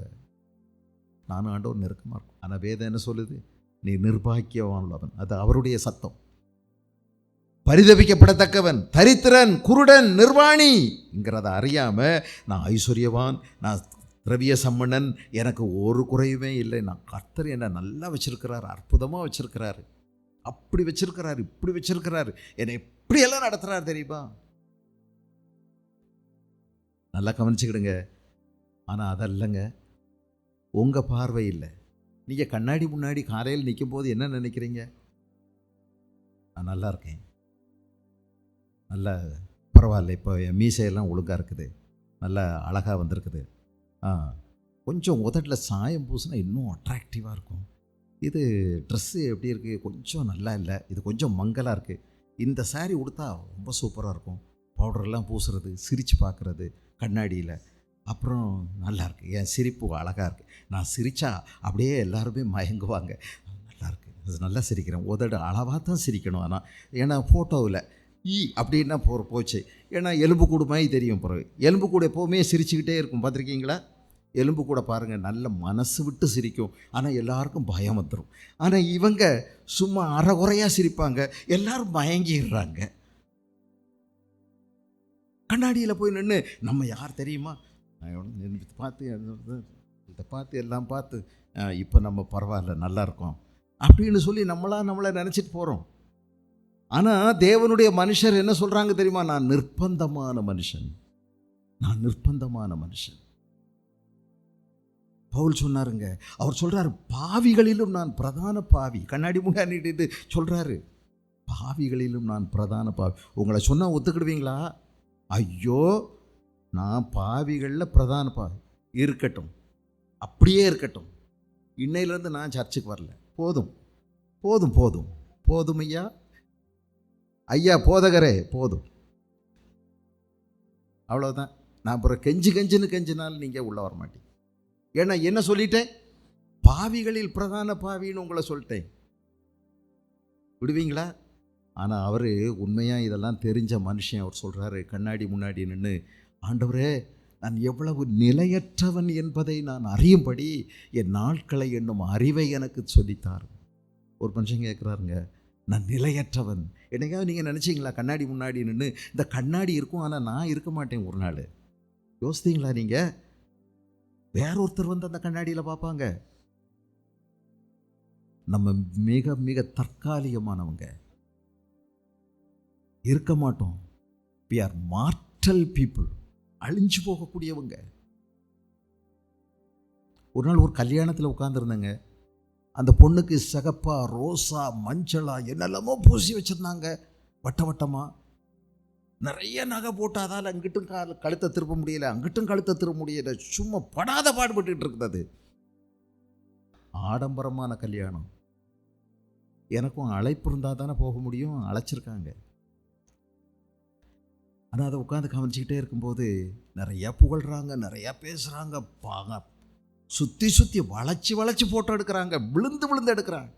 நானும் ஆண்டவர் நெருக்கமாக இருக்கும். ஆனால் வேதம் என்ன சொல்லுது? நீ நிர்பாக்கியவான் உள்ளவன். அது அவருடைய சத்தம். பரிதபிக்கப்படத்தக்கவன், தரித்திரன், குருடன், நிர்வாணிங்கிறத அறியாமல், நான் ஐஸ்வர்யவான், நான் திரவிய சம்மன்னன், எனக்கு ஒரு குறையுமே இல்லை, நான் கர்த்தர் என்னை நல்லா வச்சிருக்கிறார், அற்புதமாக வச்சிருக்கிறாரு, அப்படி வச்சிருக்கிறாரு, இப்படி வச்சிருக்கிறாரு, என்னை எப்படியெல்லாம் நடத்துகிறார் தெரியுமா? நல்லா கவனிச்சுக்கிடுங்க. ஆனால் அதல்லங்க உங்கள் பார்வை இல்லை. நீங்கள் கண்ணாடி முன்னாடி காலையில் நிற்கும் போது என்ன நினைக்கிறீங்க? நான் நல்லா இருக்கேன், நல்லா பரவாயில்ல, இப்போ என் மீசையெல்லாம் ஒழுங்காக இருக்குது, நல்லா அழகாக வந்திருக்குது, கொஞ்சம் உதட்டில் சாயம் பூசினா இன்னும் அட்ராக்டிவாக இருக்கும், இது ட்ரெஸ்ஸு எப்படி இருக்குது, கொஞ்சம் நல்லா இல்லை, இது கொஞ்சம் மங்கலாக இருக்குது, இந்த சாரீ உடுத்தா ரொம்ப சூப்பராக இருக்கும், பவுடர்லாம் பூசுறது, சிரித்து பார்க்குறது கண்ணாடியில், அப்புறம் நல்லாயிருக்கு, என் சிரிப்பு அழகாக இருக்குது, நான் சிரித்தா அப்படியே எல்லாருமே மயங்குவாங்க, நல்லாயிருக்கு, நல்லா சிரிக்கிறேன், உதடு அளவாக தான் சிரிக்கணும், ஆனால் ஏன்னா ஃபோட்டோவில் அப்படின்னா போச்சு, ஏன்னா எலும்பு கூடு மாதிரி தெரியும், பிறகு எலும்பு கூடு எப்போவுமே சிரிச்சுக்கிட்டே இருக்கும், பார்த்துருக்கீங்களா? எலும்பு கூட பாருங்கள், நல்ல மனசு விட்டு சிரிக்கும், ஆனால் எல்லாருக்கும் பயம் வந்துடும். ஆனால் இவங்க சும்மா அறகுறையாக சிரிப்பாங்க, எல்லாரும் மயங்கிடுறாங்க. கண்ணாடியில் போய் நின்று நம்ம யார் தெரியுமா, பார்த்து இதை பார்த்து எல்லாம் பார்த்து இப்போ நம்ம பரவாயில்ல நல்லா இருக்கோம் அப்படின்னு சொல்லி நம்மளை நினச்சிட்டு போகிறோம். ஆனால் தேவனுடைய மனுஷர் என்ன சொல்கிறாங்க தெரியுமா, நான் நிர்பந்தமான மனுஷன், நான் நிர்பந்தமான மனுஷன். பவுல் சொன்னாருங்க, அவர் சொல்கிறார், பாவிகளிலும் நான் பிரதான பாவி, கண்ணாடி முன்னாடி சொல்கிறாரு, பாவிகளிலும் நான் பிரதான பாவி. உங்களை சொன்னால் ஒத்துக்கிடுவீங்களா? ஐயோ, நான் பாவிகளில் பிரதான பாவி, இருக்கட்டும், அப்படியே இருக்கட்டும், இன்னையிலேருந்து நான் சர்ச்சுக்கு வரல, போதும் போதும் போதும் போதும் ஐயா, ஐயா போதகரே போதும், அவ்வளோதான். நான் அப்புறம் கெஞ்சினாலும் நீங்கள் உள்ளே வர மாட்டீங்க. ஏன்னா என்ன சொல்லிட்டேன், பாவிகளில் பிரதான பாவின்னு உங்களை சொல்லிட்டேன், விடுவீங்களா? ஆனால் அவர் உண்மையாக இதெல்லாம் தெரிஞ்ச மனுஷன், அவர் சொல்கிறாரு கண்ணாடி முன்னாடி நின்று, ஆண்டவரே, நான் எவ்வளவு நிலையற்றவன் என்பதை நான் அறியும்படி என் நாட்களை என்னும் அறிவை எனக்கு சொல்லித்தார். ஒரு மனுஷன் கேட்குறாருங்க, நான் நிலையற்றவன், என்னைக்காவது நீங்கள் நினச்சிங்களா கண்ணாடி முன்னாடி நின்று, இந்த கண்ணாடி இருக்கும் ஆனால் நான் இருக்க மாட்டேன் ஒரு நாள், யோசித்தீங்களா? நீங்கள் வேற ஒருத்தர் வந்து அந்த கண்ணாடியில் பார்ப்பாங்க. நம்ம மிக மிக தற்காலிகமானவங்க, இருக்க மாட்டோம். we are mortal people, அழிஞ்சு போகக்கூடியவங்க. ஒரு நாள் ஒரு கல்யாணத்தில் உட்கார்ந்துருந்தேங்க, அந்த பொண்ணுக்கு சிகப்பா ரோஸா மஞ்சளா என்னெல்லாமோ பூசி வச்சுருந்தாங்க, வட்ட வட்டமாக நிறைய நகை போட்டு, அதால் அங்கிட்டும் கழுத்தை திருப்ப முடியல, அங்கிட்டும் கழுத்தை திருப்ப முடியல, சும்மா படாத பாடுபட்டு இருக்குது. ஆடம்பரமான கல்யாணம், எனக்கும் அழைப்பு இருந்தால் தானே போக முடியும், அழைச்சிருக்காங்க. ஆனால் அதை உட்காந்து கவனிச்சிக்கிட்டே இருக்கும்போது நிறையா புகழ்கிறாங்க, நிறையா பேசுகிறாங்க, சுற்றி சுற்றி வளைச்சி ஃபோட்டோ எடுக்கிறாங்க, விழுந்து எடுக்கிறாங்க.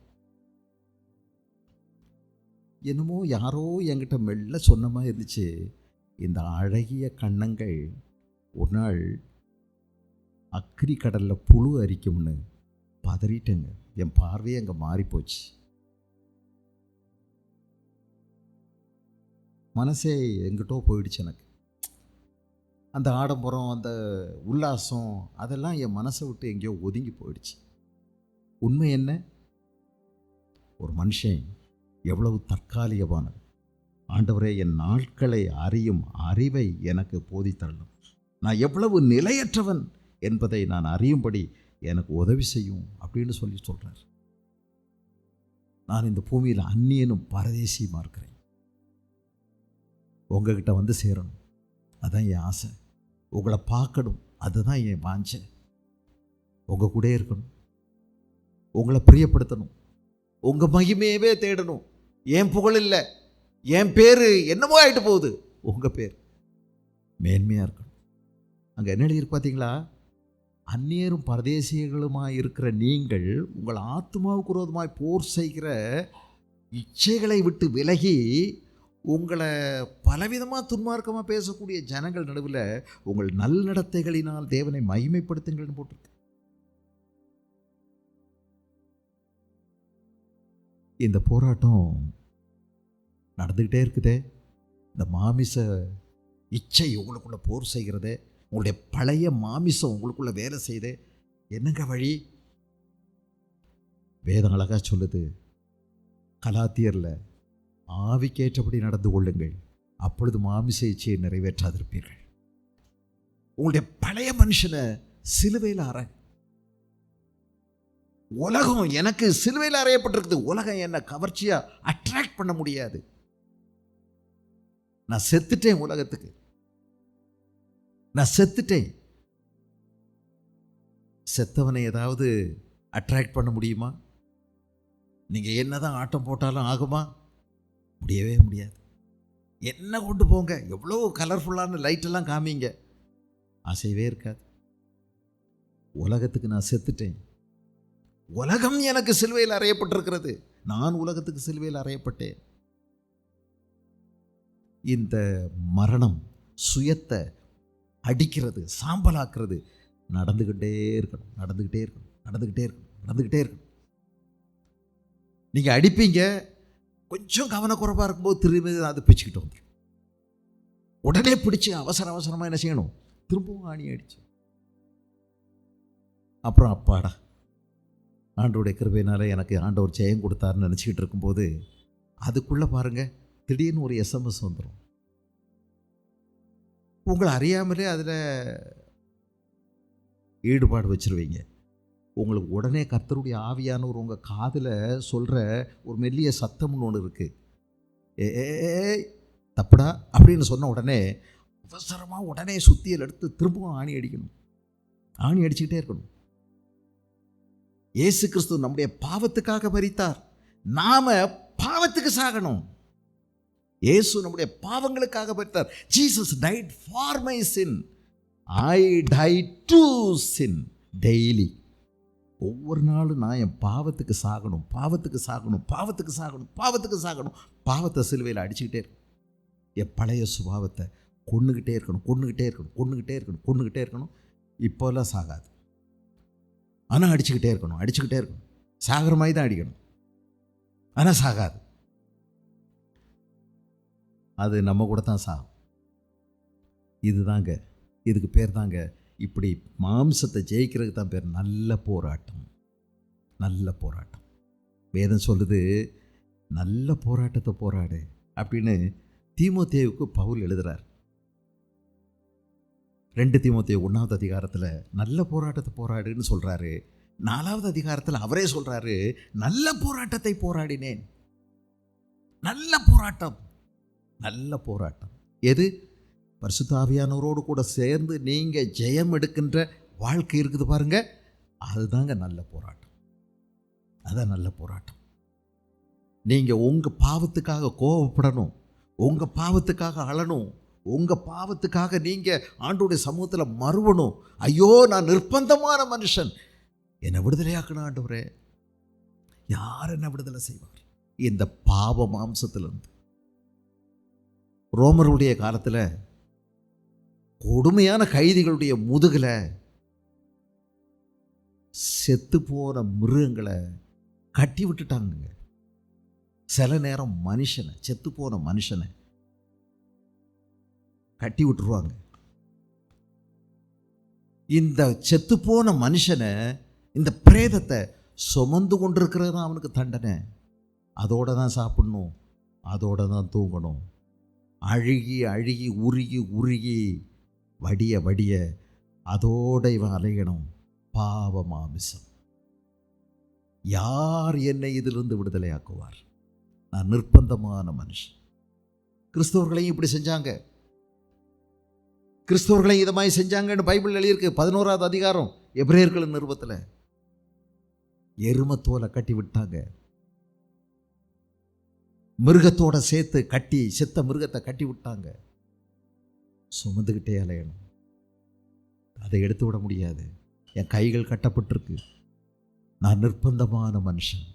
என்னமோ யாரோ என்கிட்ட மெல்ல சொன்ன மாதிரி இருந்துச்சு, இந்த அழகிய கண்ணங்கள் ஒரு நாள் அக்ரி கடலில் புழு அரிக்கும்னு பதறிட்டேங்க. என் பார்வையே அங்கே மாறிப்போச்சு. மனசே எங்கிட்டோ போயிடுச்சு எனக்கு. அந்த ஆடம்பரம், அந்த உல்லாசம், அதெல்லாம் என் மனசை விட்டு எங்கேயோ ஒதுங்கி போயிடுச்சு. உண்மை என்ன, ஒரு மனுஷன் எவ்வளவு தற்காலிகமானது. ஆண்டவரே, என் நாட்களை அறியும் அறிவை எனக்கு போதித்தரணும், நான் எவ்வளவு நிலையற்றவன் என்பதை நான் அறியும்படி எனக்கு உதவி செய்யும் அப்படின்னு சொல்கிறார். நான் இந்த பூமியில் அந்நியனும் பரதேசியுமா இருக்கிறேன், உங்ககிட்ட வந்து சேரணும், அதுதான் என் ஆசை. உங்களை பார்க்கணும், அதுதான் என் வாஞ்சை. உங்கள் கூட இருக்கணும், உங்களை பிரியப்படுத்தணும், உங்கள் மகிமையவே தேடணும். என் புகழ் இல்லை, என் பேர் என்னமோ ஆகிட்டு போகுது, உங்கள் பேர் மேன்மையாக இருக்கணும். அங்கே என்ன எழுதியிருக்கு பார்த்தீங்களா, அந்நியரும் பரதேசியர்களுமாய் இருக்கிற நீங்கள் உங்கள் ஆத்மாவுக்கு விரோதமாய் போர் செய்கிற இச்சைகளை விட்டு விலகி உங்களை பலவிதமாக துன்மார்க்கமாக பேசக்கூடிய ஜனங்கள் நடுவில் உங்கள் நல்நடத்தைகளினால் தேவனை மகிமைப்படுத்துங்கள்னு போட்டிருக்கு. இந்த போராட்டம் நடந்துக்கிட்டே இருக்குதே, இந்த மாமிச இச்சை உங்களுக்குள்ளே போர் செய்கிறதே, உங்களுடைய பழைய மாமிசம் உங்களுக்குள்ளே வேலை செய்தே, என்னங்க வழி? வேதம் அழகாக சொல்லுது, கலாத்தியரில் ஆவிக்கேற்றபடி நடந்து கொள்ளுங்கள், அப்பொழுது மாமிச இச்சையை நிறைவேற்றாதிருப்பீர்கள். உங்களுடைய பழைய மனுஷனை சிலுவையில் அறை. உலகம் எனக்கு சிலுவையில் அறையப்பட்டிருக்குது, உலகம் என்னை கவர்ச்சியாக அட்ராக்ட் பண்ண முடியாது. நான் செத்துட்டேன், உலகத்துக்கு நான் செத்துட்டேன். செத்தவனை ஏதாவது அட்ராக்ட் பண்ண முடியுமா? நீங்கள் என்னதான் ஆட்டம் போட்டாலும் ஆகுமா? முடியவே முடியாது. என்ன கொண்டு போங்க, எவ்வளோ கலர்ஃபுல்லான லைட்டெல்லாம் காமிங்க, அசைவே இருக்காது. உலகத்துக்கு நான் செத்துட்டேன், உலகம் எனக்கு சிலுவையில் அறையப்பட்டிருக்கிறது, நான் உலகத்துக்கு சிலுவையில் அறையப்பட்டேன். இந்த மரணம் சுயத்தை அடிக்கிறது, சாம்பலாக்குறது நடந்துக்கிட்டே இருக்கணும், நடந்துக்கிட்டே இருக்கணும், நடந்துக்கிட்டே இருக்கணும், நடந்துக்கிட்டே இருக்கணும். நீங்கள் அடிப்பீங்க, கொஞ்சம் கவனக்குறைவாக இருக்கும்போது திரும்பி அது பிச்சுக்கிட்டு வந்துடும். உடனே பிடிச்சி அவசரமாக என்ன செய்யணும்? திரும்பவும் ஆணி அடிச்சு, அப்புறம் அப்பாடா ஆண்டோடைய கிருபையினால எனக்கு ஆண்டவர் ஜெயம் கொடுத்தாருன்னு நினச்சிக்கிட்டு இருக்கும்போது அதுக்குள்ளே பாருங்கள், திடீர்னு ஒரு எஸ்எம்எஸ் வந்துடும். உங்களை அறியாமலே அதில் ஈடுபாடு வச்சுருவீங்க. உங்களுக்கு உடனே கர்த்தருடைய ஆவியானவர் உங்கள் காதில் சொல்கிற ஒரு மெல்லிய சத்தம்னு ஒன்று இருக்குது. ஏ தப்புடா அப்படின்னு சொன்ன உடனே அவசரமாக உடனே சுத்தியல் எடுத்து திரும்பவும் ஆணி அடிக்கணும், ஆணி அடிச்சுக்கிட்டே இருக்கணும். இயேசு கிறிஸ்து நம்முடைய பாவத்துக்காக மரித்தார், நாம பாவத்துக்கு சாகணும். இயேசு நம்முடைய பாவங்களுக்காக மரித்தார். Jesus died for my sin, I die to sin daily. ஒவ்வொரு நாளும் நான் என் பாவத்துக்கு சாகணும், பாவத்துக்கு சாகணும், பாவத்துக்கு சாகணும், பாவத்துக்கு சாகணும். பாவத்தை சிலுவையில் அடிச்சுக்கிட்டே இருக்கணும். என் பழைய சுபாவத்தை கொன்னுக்கிட்டே இருக்கணும், கொன்னுக்கிட்டே இருக்கணும், கொன்னுக்கிட்டே இருக்கணும், கொன்னுக்கிட்டே இருக்கணும். இப்போல்லாம் சாகாது, ஆனால் அடிச்சுக்கிட்டே இருக்கணும், அடிச்சுக்கிட்டே இருக்கணும். சாகிற மாதிரி தான் அடிக்கணும், ஆனால் சாகாது. அது நம்ம கூட தான் சாகும். இதுதாங்க, இதுக்கு பேர் தாங்க, இப்படி மாம்சத்தை ஜெயிக்கிறதுக்கு தான் பேர் நல்ல போராட்டம். நல்ல போராட்டம். வேதம் சொல்லுது, நல்ல போராட்டத்தை போராடு அப்படின்னு தீமோத்தேயுவுக்கு பவுல் எழுதுறார். 2 தீமோத்தேயு 1ஆவது அதிகாரத்தில் நல்ல போராட்டத்தை போராடுன்னு சொல்கிறாரு. 4ஆவது அதிகாரத்தில் அவரே சொல்கிறாரு, நல்ல போராட்டத்தை போராடினேன். நல்ல போராட்டம், நல்ல போராட்டம். எது? பரிசுத்த ஆவியானவரோடு கூட சேர்ந்து நீங்கள் ஜெயம் எடுக்கின்ற வாழ்க்கை இருக்குது பாருங்க, அதுதாங்க நல்ல போராட்டம். அதான் நல்ல போராட்டம். நீங்கள் உங்கள் பாவத்துக்காக கோபப்படணும், உங்கள் பாவத்துக்காக அழணும், உங்கள் பாவத்துக்காக நீங்கள் ஆண்டோடைய சமூகத்தில் மறுவணும். ஐயோ நான் நிர்பந்தமான மனுஷன், என்னை விடுதலையாக்கணும் ஆண்டவரே. யார் என்ன விடுதலை செய்வார் இந்த பாவ மாம்சத்திலிருந்து? ரோமருடைய காலத்தில் கொடுமையான கைதிகளுடைய முதுகில் செத்து போன மிருகங்களை கட்டி விட்டுட்டாங்க. சில நேரம் மனுஷனை, செத்து போன மனுஷனை கட்டி விட்டுருவாங்க. இந்த செத்து போன மனுஷனை, இந்த பிரேதத்தை சுமந்து கொண்டிருக்கிறது தான் அவனுக்கு தண்டனை. அதோடு தான் சாப்பிடணும், அதோடு தான் தூங்கணும். அழுகி அழுகி உருகி உருகி வடிய வடிய அதோட இவன் அலையணும். பாவ மாமிசம். யார் என்னை இதிலிருந்து விடுதலையாக்குவார்? நான் நிர்பந்தமான மனுஷன். கிறிஸ்தவர்களையும் இப்படி செஞ்சாங்க, கிறிஸ்தவர்களையும் இதை மாதிரி செஞ்சாங்கன்னு பைபிள் எழுதியிருக்கு. 11ஆவது அதிகாரம் எபிரேயர்களின் நிருபத்தில் எருமத்தோலை கட்டி விட்டாங்க. மிருகத்தோட சேர்த்து கட்டி, செத்த மிருகத்தை கட்டி விட்டாங்க. சுமந்துக்கிட்டே அலையணும், அதை எடுத்து விட முடியாது. என் கைகள் கட்டப்பட்டிருக்கு, நான் நிர்பந்தமான மனுஷன்.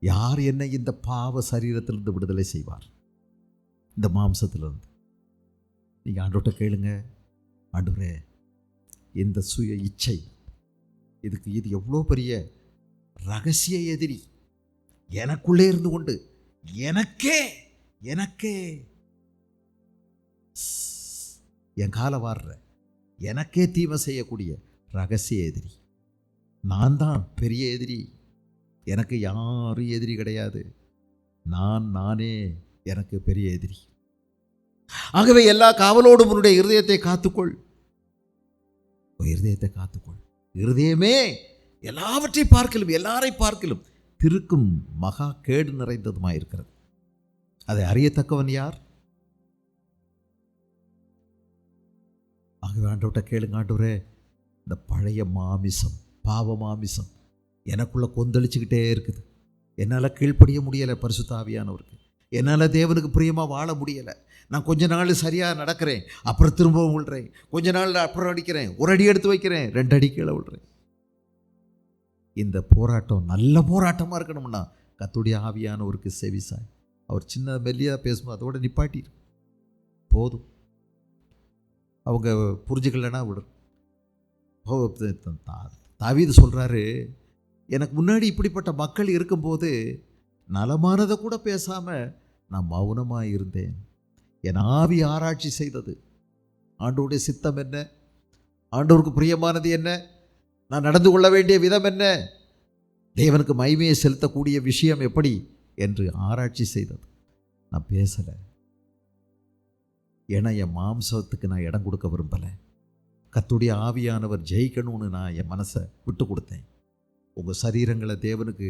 யார் என்னை இந்த பாவ சரீரத்திலிருந்து விடுதலை செய்வார்? இந்த மாம்சத்திலிருந்து. நீங்கள் ஆண்டவர்கிட்ட கேளுங்க, ஆண்டவரே இந்த சுய இச்சை, இது எவ்வளோ பெரிய ரகசிய எதிரி, எனக்குள்ளே இருந்து கொண்டு எனக்கே என் காலை வாடுற, எனக்கே தீமை செய்யக்கூடிய ரகசிய எதிரி. நான் தான் பெரிய எதிரி, எனக்கு யாரும் எதிரி கிடையாது. நானே எனக்கு பெரிய எதிரி. ஆகவே எல்லா காவலோடும் உன்னுடைய இருதயத்தை காத்துக்கொள், இருதயத்தை காத்துக்கொள். இருதயமே எல்லாவற்றை பார்க்கலும் எல்லாரை பார்க்கலும் திருக்கும் மகா கேடு நிறைந்ததுமாயிருக்கிறது. அதை அறியத்தக்கவன் யார்? ஆகவே ஆண்டவர்கிட்ட கேளுங்க, ஆண்டவரே இந்த பழைய மாமிசம், பாவ மாமிசம் எனக்குள்ளே கொந்தளிச்சுக்கிட்டே இருக்குது, என்னால் கீழ்ப்படிய முடியலை பரிசுத்த ஆவியானவருக்கு. என்னால் தேவனுக்கு பிரியமாக வாழ முடியலை. நான் கொஞ்ச நாள் சரியாக நடக்கிறேன், அப்புறம் திரும்பவும் விழுறேன். கொஞ்ச நாள் அப்புறம் அடிக்கிறேன், ஒரு அடி எடுத்து வைக்கிறேன், 2 அடி கீழே விழுறேன். இந்த போராட்டம் நல்ல போராட்டமாக இருக்கணும்னா கர்த்தருடைய ஆவியானவருக்கு செவிசாய். அவர் சின்ன மெல்லியாக பேசும்போது அதோட நிப்பாட்டிரு போதும். அவங்க புரிஞ்சுக்கலன்னா விடும். தாவீது சொல்கிறாரு, எனக்கு முன்னாடி இப்படிப்பட்ட மக்கள் இருக்கும்போது நலமானதை கூட பேசாமல் நான் மௌனமாக இருந்தேன். என் ஆவி ஆராய்ச்சி செய்தது. ஆண்டவருடைய சித்தம் என்ன, ஆண்டவருக்கு பிரியமானது என்ன, நான் நடந்து கொள்ள வேண்டிய விதம் என்ன, தேவனுக்கு மகிமையை செலுத்தக்கூடிய விஷயம் எப்படி என்று ஆராய்ச்சி செய்தது. நான் பேசலை. ஏன்னா என் மாம்சத்துக்கு நான் இடம் கொடுக்க விரும்பலை. கர்த்தருடைய ஆவியானவர் ஜெயிக்கணும்னு நான் என் மனசை விட்டு கொடுத்தேன். உங்கள் சரீரங்களை தேவனுக்கு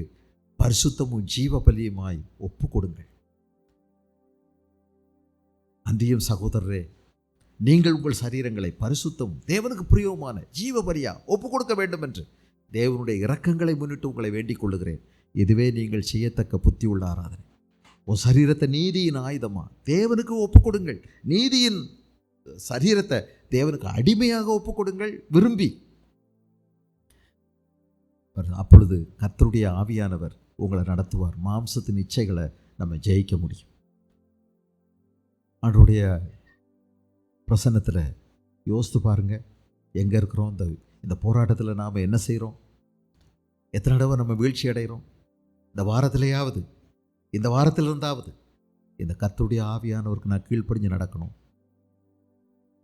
பரிசுத்தமும் ஜீவ பலியுமாய் ஒப்பு கொடுங்கள். அன்றியும் சகோதரரே, நீங்கள் உங்கள் சரீரங்களை பரிசுத்தம் தேவனுக்கு பிரியமான ஜீவ பலியா ஒப்பு கொடுக்க வேண்டும் என்று தேவனுடைய இரக்கங்களை முன்னிட்டு உங்களை வேண்டிக் கொள்ளுகிறேன். இதுவே நீங்கள் செய்யத்தக்க புத்தி உள்ள ஆராதனை. உன் சரீரத்தை நீதியின் ஆயுதமா தேவனுக்கு ஒப்பு கொடுங்கள். நீதியின் சரீரத்தை தேவனுக்கு அடிமையாக ஒப்பு கொடுங்கள் விரும்பி. அப்பொழுது கர்த்தருடைய ஆவியானவர் உங்களை நடத்துவார். மாம்சத்தின் இச்சைகளை நம்ம ஜெயிக்க முடியும். அவருடைய பிரசன்னத்தில் யோசித்து பாருங்க, எங்கே இருக்கிறோம்? இந்த போராட்டத்தில் நாம் என்ன செய்கிறோம்? எத்தனை தடவை நம்ம வீழ்ச்சி அடைகிறோம்? இந்த வாரத்திலேயாவது, இந்த வாரத்தில் இருந்தாவது இந்த கர்த்தருடைய ஆவியானவருக்கு நான் கீழ்ப்படிஞ்சு நடக்கணும்.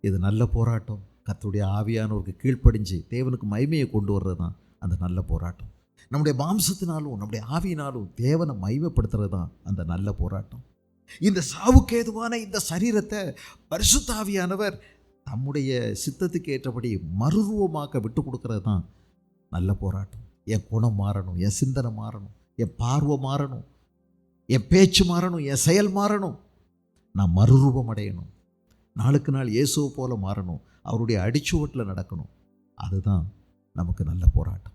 இது நல்ல போராட்டம். கர்த்தருடைய ஆவியானவருக்கு கீழ்ப்படிஞ்சு தேவனுக்கு மகிமையை கொண்டு வர்றது தான் அந்த நல்ல போராட்டம். நம்முடைய மாம்சத்தினாலும் நம்முடைய ஆவியினாலும் தேவனை மகிமைப்படுத்துறது தான் அந்த நல்ல போராட்டம். இந்த சாவுக்கேதுவான இந்த சரீரத்தை பரிசுத்த ஆவியானவர் நம்முடைய சித்தத்துக்கு ஏற்றபடி மறுரூபமாக்க விட்டு கொடுக்கறது தான் நல்ல போராட்டம். என் குணம் மாறணும், என் சிந்தனை மாறணும், என் பார்வை மாறணும், என் பேச்சு மாறணும், என் செயல் மாறணும், நான் மறுரூபம் அடையணும், நாளுக்கு நாள் இயேசுவை போல மாறணும், அவருடைய அடிச்சுவட்டில் நடக்கணும். அதுதான் நமக்கு நல்ல போராட்டம்.